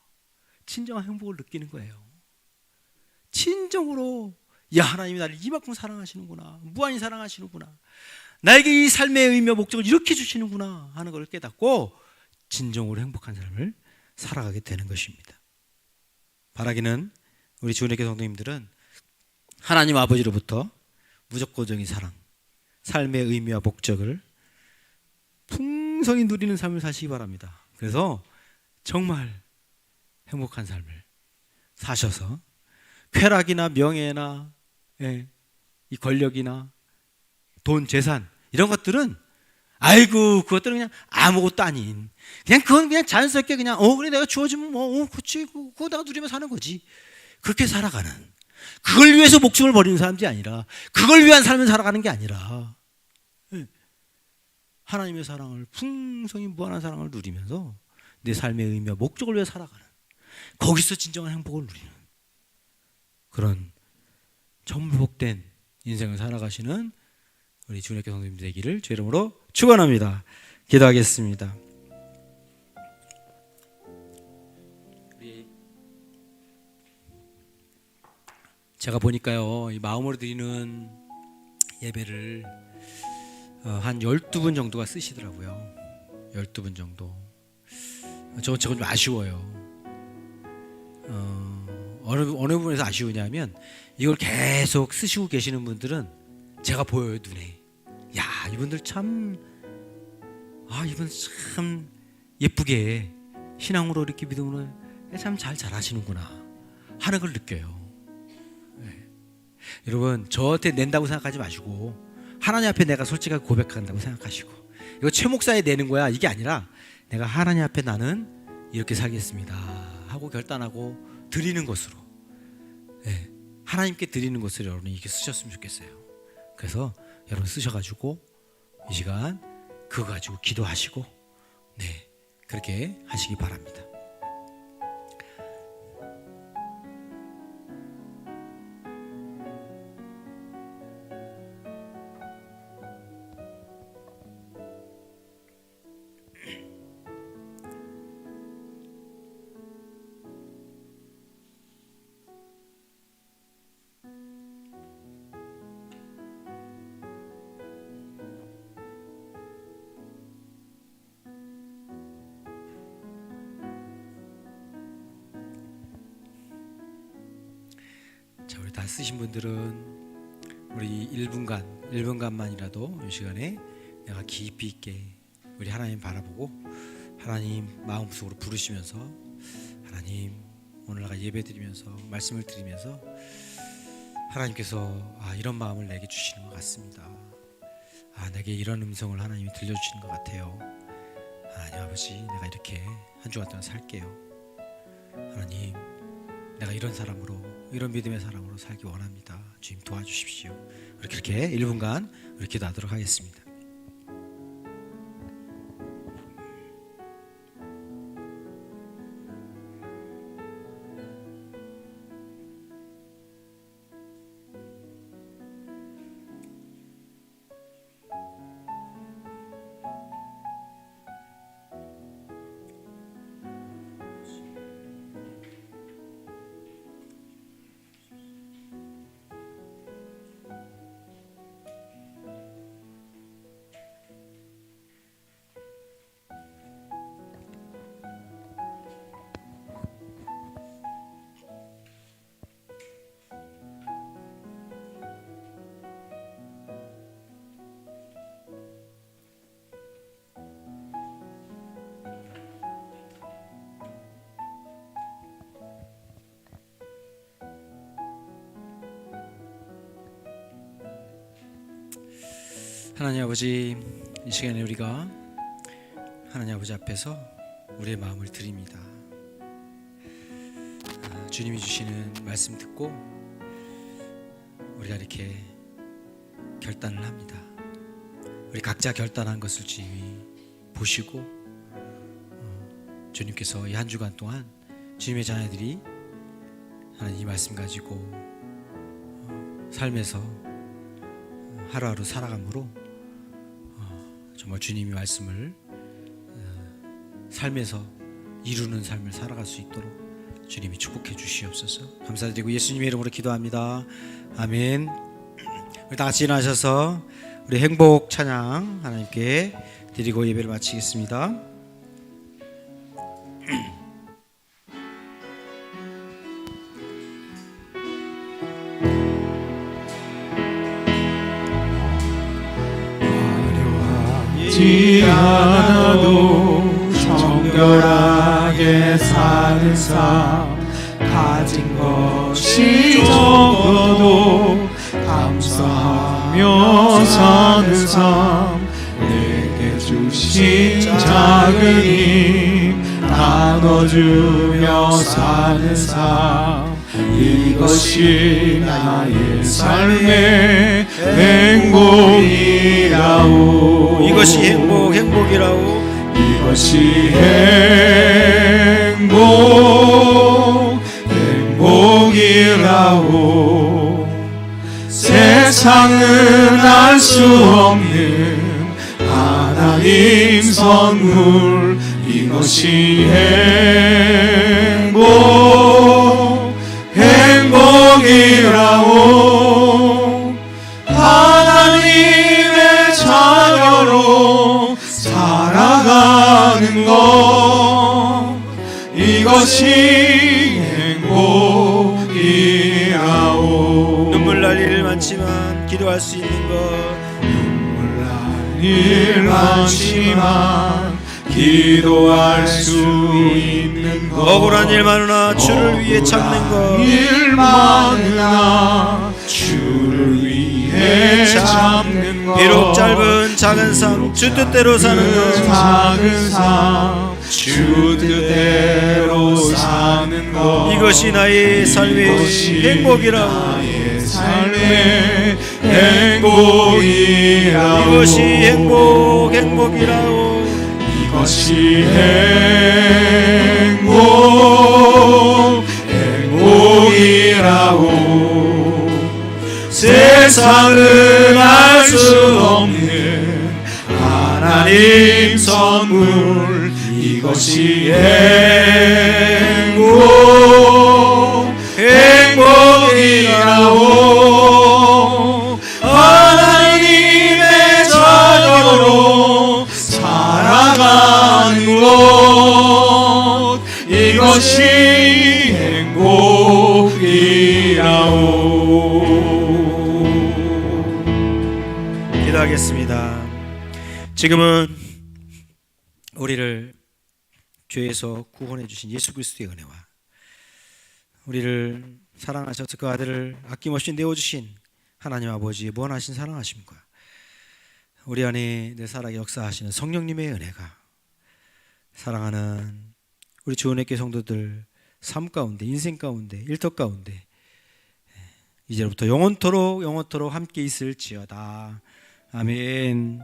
진정한 행복을 느끼는 거예요. 진정으로, 야, 하나님이 나를 이만큼 사랑하시는구나, 무한히 사랑하시는구나, 나에게 이 삶의 의미와 목적을 이렇게 주시는구나 하는 걸 깨닫고 진정으로 행복한 삶을 살아가게 되는 것입니다. 바라기는 우리 주은혜교 성도님들은 하나님 아버지로부터 무조건적인 사랑, 삶의 의미와 목적을 풍성히 누리는 삶을 사시기 바랍니다. 그래서 정말 행복한 삶을 사셔서 쾌락이나 명예나 이 권력이나 돈, 재산 이런 것들은 아이고 그것들은 그냥 아무것도 아닌, 그냥 그건 그냥 자연스럽게 그냥 그래 내가 주어지면 그렇지 그거 내가 누리며 사는 거지, 그렇게 살아가는, 그걸 위해서 목숨을 버리는 사람들이 아니라, 그걸 위한 삶을 살아가는 게 아니라 하나님의 사랑을, 풍성히 무한한 사랑을 누리면서 내 삶의 의미와 목적을 위해 살아가는, 거기서 진정한 행복을 누리는 그런 정말 복된 인생을 살아가시는 우리 주은혜교 성도님 되기를 주 이름으로 축원합니다. 기도하겠습니다. 제가 보니까요, 이 마음으로 드리는 예배를 한 12분 정도가 쓰시더라고요. 12분 정도. 저건 좀 아쉬워요. 어느 부분에서 아쉬우냐면, 이걸 계속 쓰시고 계시는 분들은 제가 보여요, 눈에. 야, 이분들 참, 이분 참 예쁘게 신앙으로 이렇게 믿음으로 참 잘하시는구나 하는 걸 느껴요. 여러분, 저한테 낸다고 생각하지 마시고 하나님 앞에 내가 솔직하게 고백한다고 생각하시고, 이거 최 목사에 내는 거야 이게 아니라, 내가 하나님 앞에 나는 이렇게 살겠습니다 하고 결단하고 드리는 것으로, 하나님께 드리는 것으로 여러분 이렇게 쓰셨으면 좋겠어요. 그래서 여러분 쓰셔가지고 이 시간 그거 가지고 기도하시고 그렇게 하시기 바랍니다. 자, 우리 다 쓰신 분들은 우리 1분간만이라도 이 시간에 내가 깊이 있게 우리 하나님 바라보고 하나님 마음속으로 부르시면서, 하나님 오늘 내가 예배드리면서 말씀을 드리면서 하나님께서 이런 마음을 내게 주시는 것 같습니다. 내게 이런 음성을 하나님이 들려주시는 것 같아요. 하나님 아버지, 내가 이렇게 한 주간 동안 살게요. 하나님, 내가 이런 사람으로, 이런 믿음의 사람으로 살기 원합니다. 주님 도와주십시오. 그렇게 1분간 우리 기도하도록 하겠습니다. 하나님 아버지, 이 시간에 우리가 하나님 아버지 앞에서 우리의 마음을 드립니다. 주님이 주시는 말씀 듣고 우리가 이렇게 결단을 합니다. 우리 각자 결단한 것을 주님이 보시고 주님께서 이 한 주간 동안 주님의 자녀들이 하나님 이 말씀 가지고 삶에서 하루하루 살아감으로 정말 주님이 말씀을 삶에서 이루는 삶을 살아갈 수 있도록 주님이 축복해 주시옵소서. 감사드리고 예수님의 이름으로 기도합니다. 아멘. 우리 다 같이 일어나셔서 우리 행복 찬양 하나님께 드리고 예배를 마치겠습니다. 지 않아도 정결하게 사는 삶, 가진 것이 적어도 감사하며 사는 삶, 내게 주신 작은 힘 나눠주며 사는 삶, 이것이 나의 삶의 행복이라오. 이것이 행복이라오. 이것이 행복이라오. 세상은 알 수 없는 하나님 선물, 이것이 행복이라오. 하나님의 자녀로 살아가는 것, 이것이 행복이라오. 눈물 날 일 많지만 기도할 수 있는 것, 눈물 날 일 많지만 기도할 수 있는 것, 억울한 일 많으나 주를 위해 참는 것, 일 많으나 주를 위해 참는 것, 비록 짧은 작은 삶 주 뜻대로 사는 것, 작은 삶 주 뜻대로 사는 것, 이것이 나의 삶의 이것이 행복이라고. 나의 삶의 행복이라고. 이것이 행복이라고. 이것이 행복이라고. 세상은 알 수 없는 하나님 선물, 이것이 행복이라고. 하나님의 자녀로 살아가는 것, 이것이 행복이라오. 기도하겠습니다. 지금은 우리를 죄에서 구원해 주신 예수 그리스도의 은혜와 우리를 사랑하셔서 그 아들을 아낌없이 내어주신 하나님 아버지의 무한하신 사랑하심과 우리 안에 내 살아계 역사하시는 성령님의 은혜가 사랑하는 우리 주은혜교회 성도들 삶 가운데, 인생 가운데, 일터 가운데 이제부터 영원토록 함께 있을지어다. 아멘.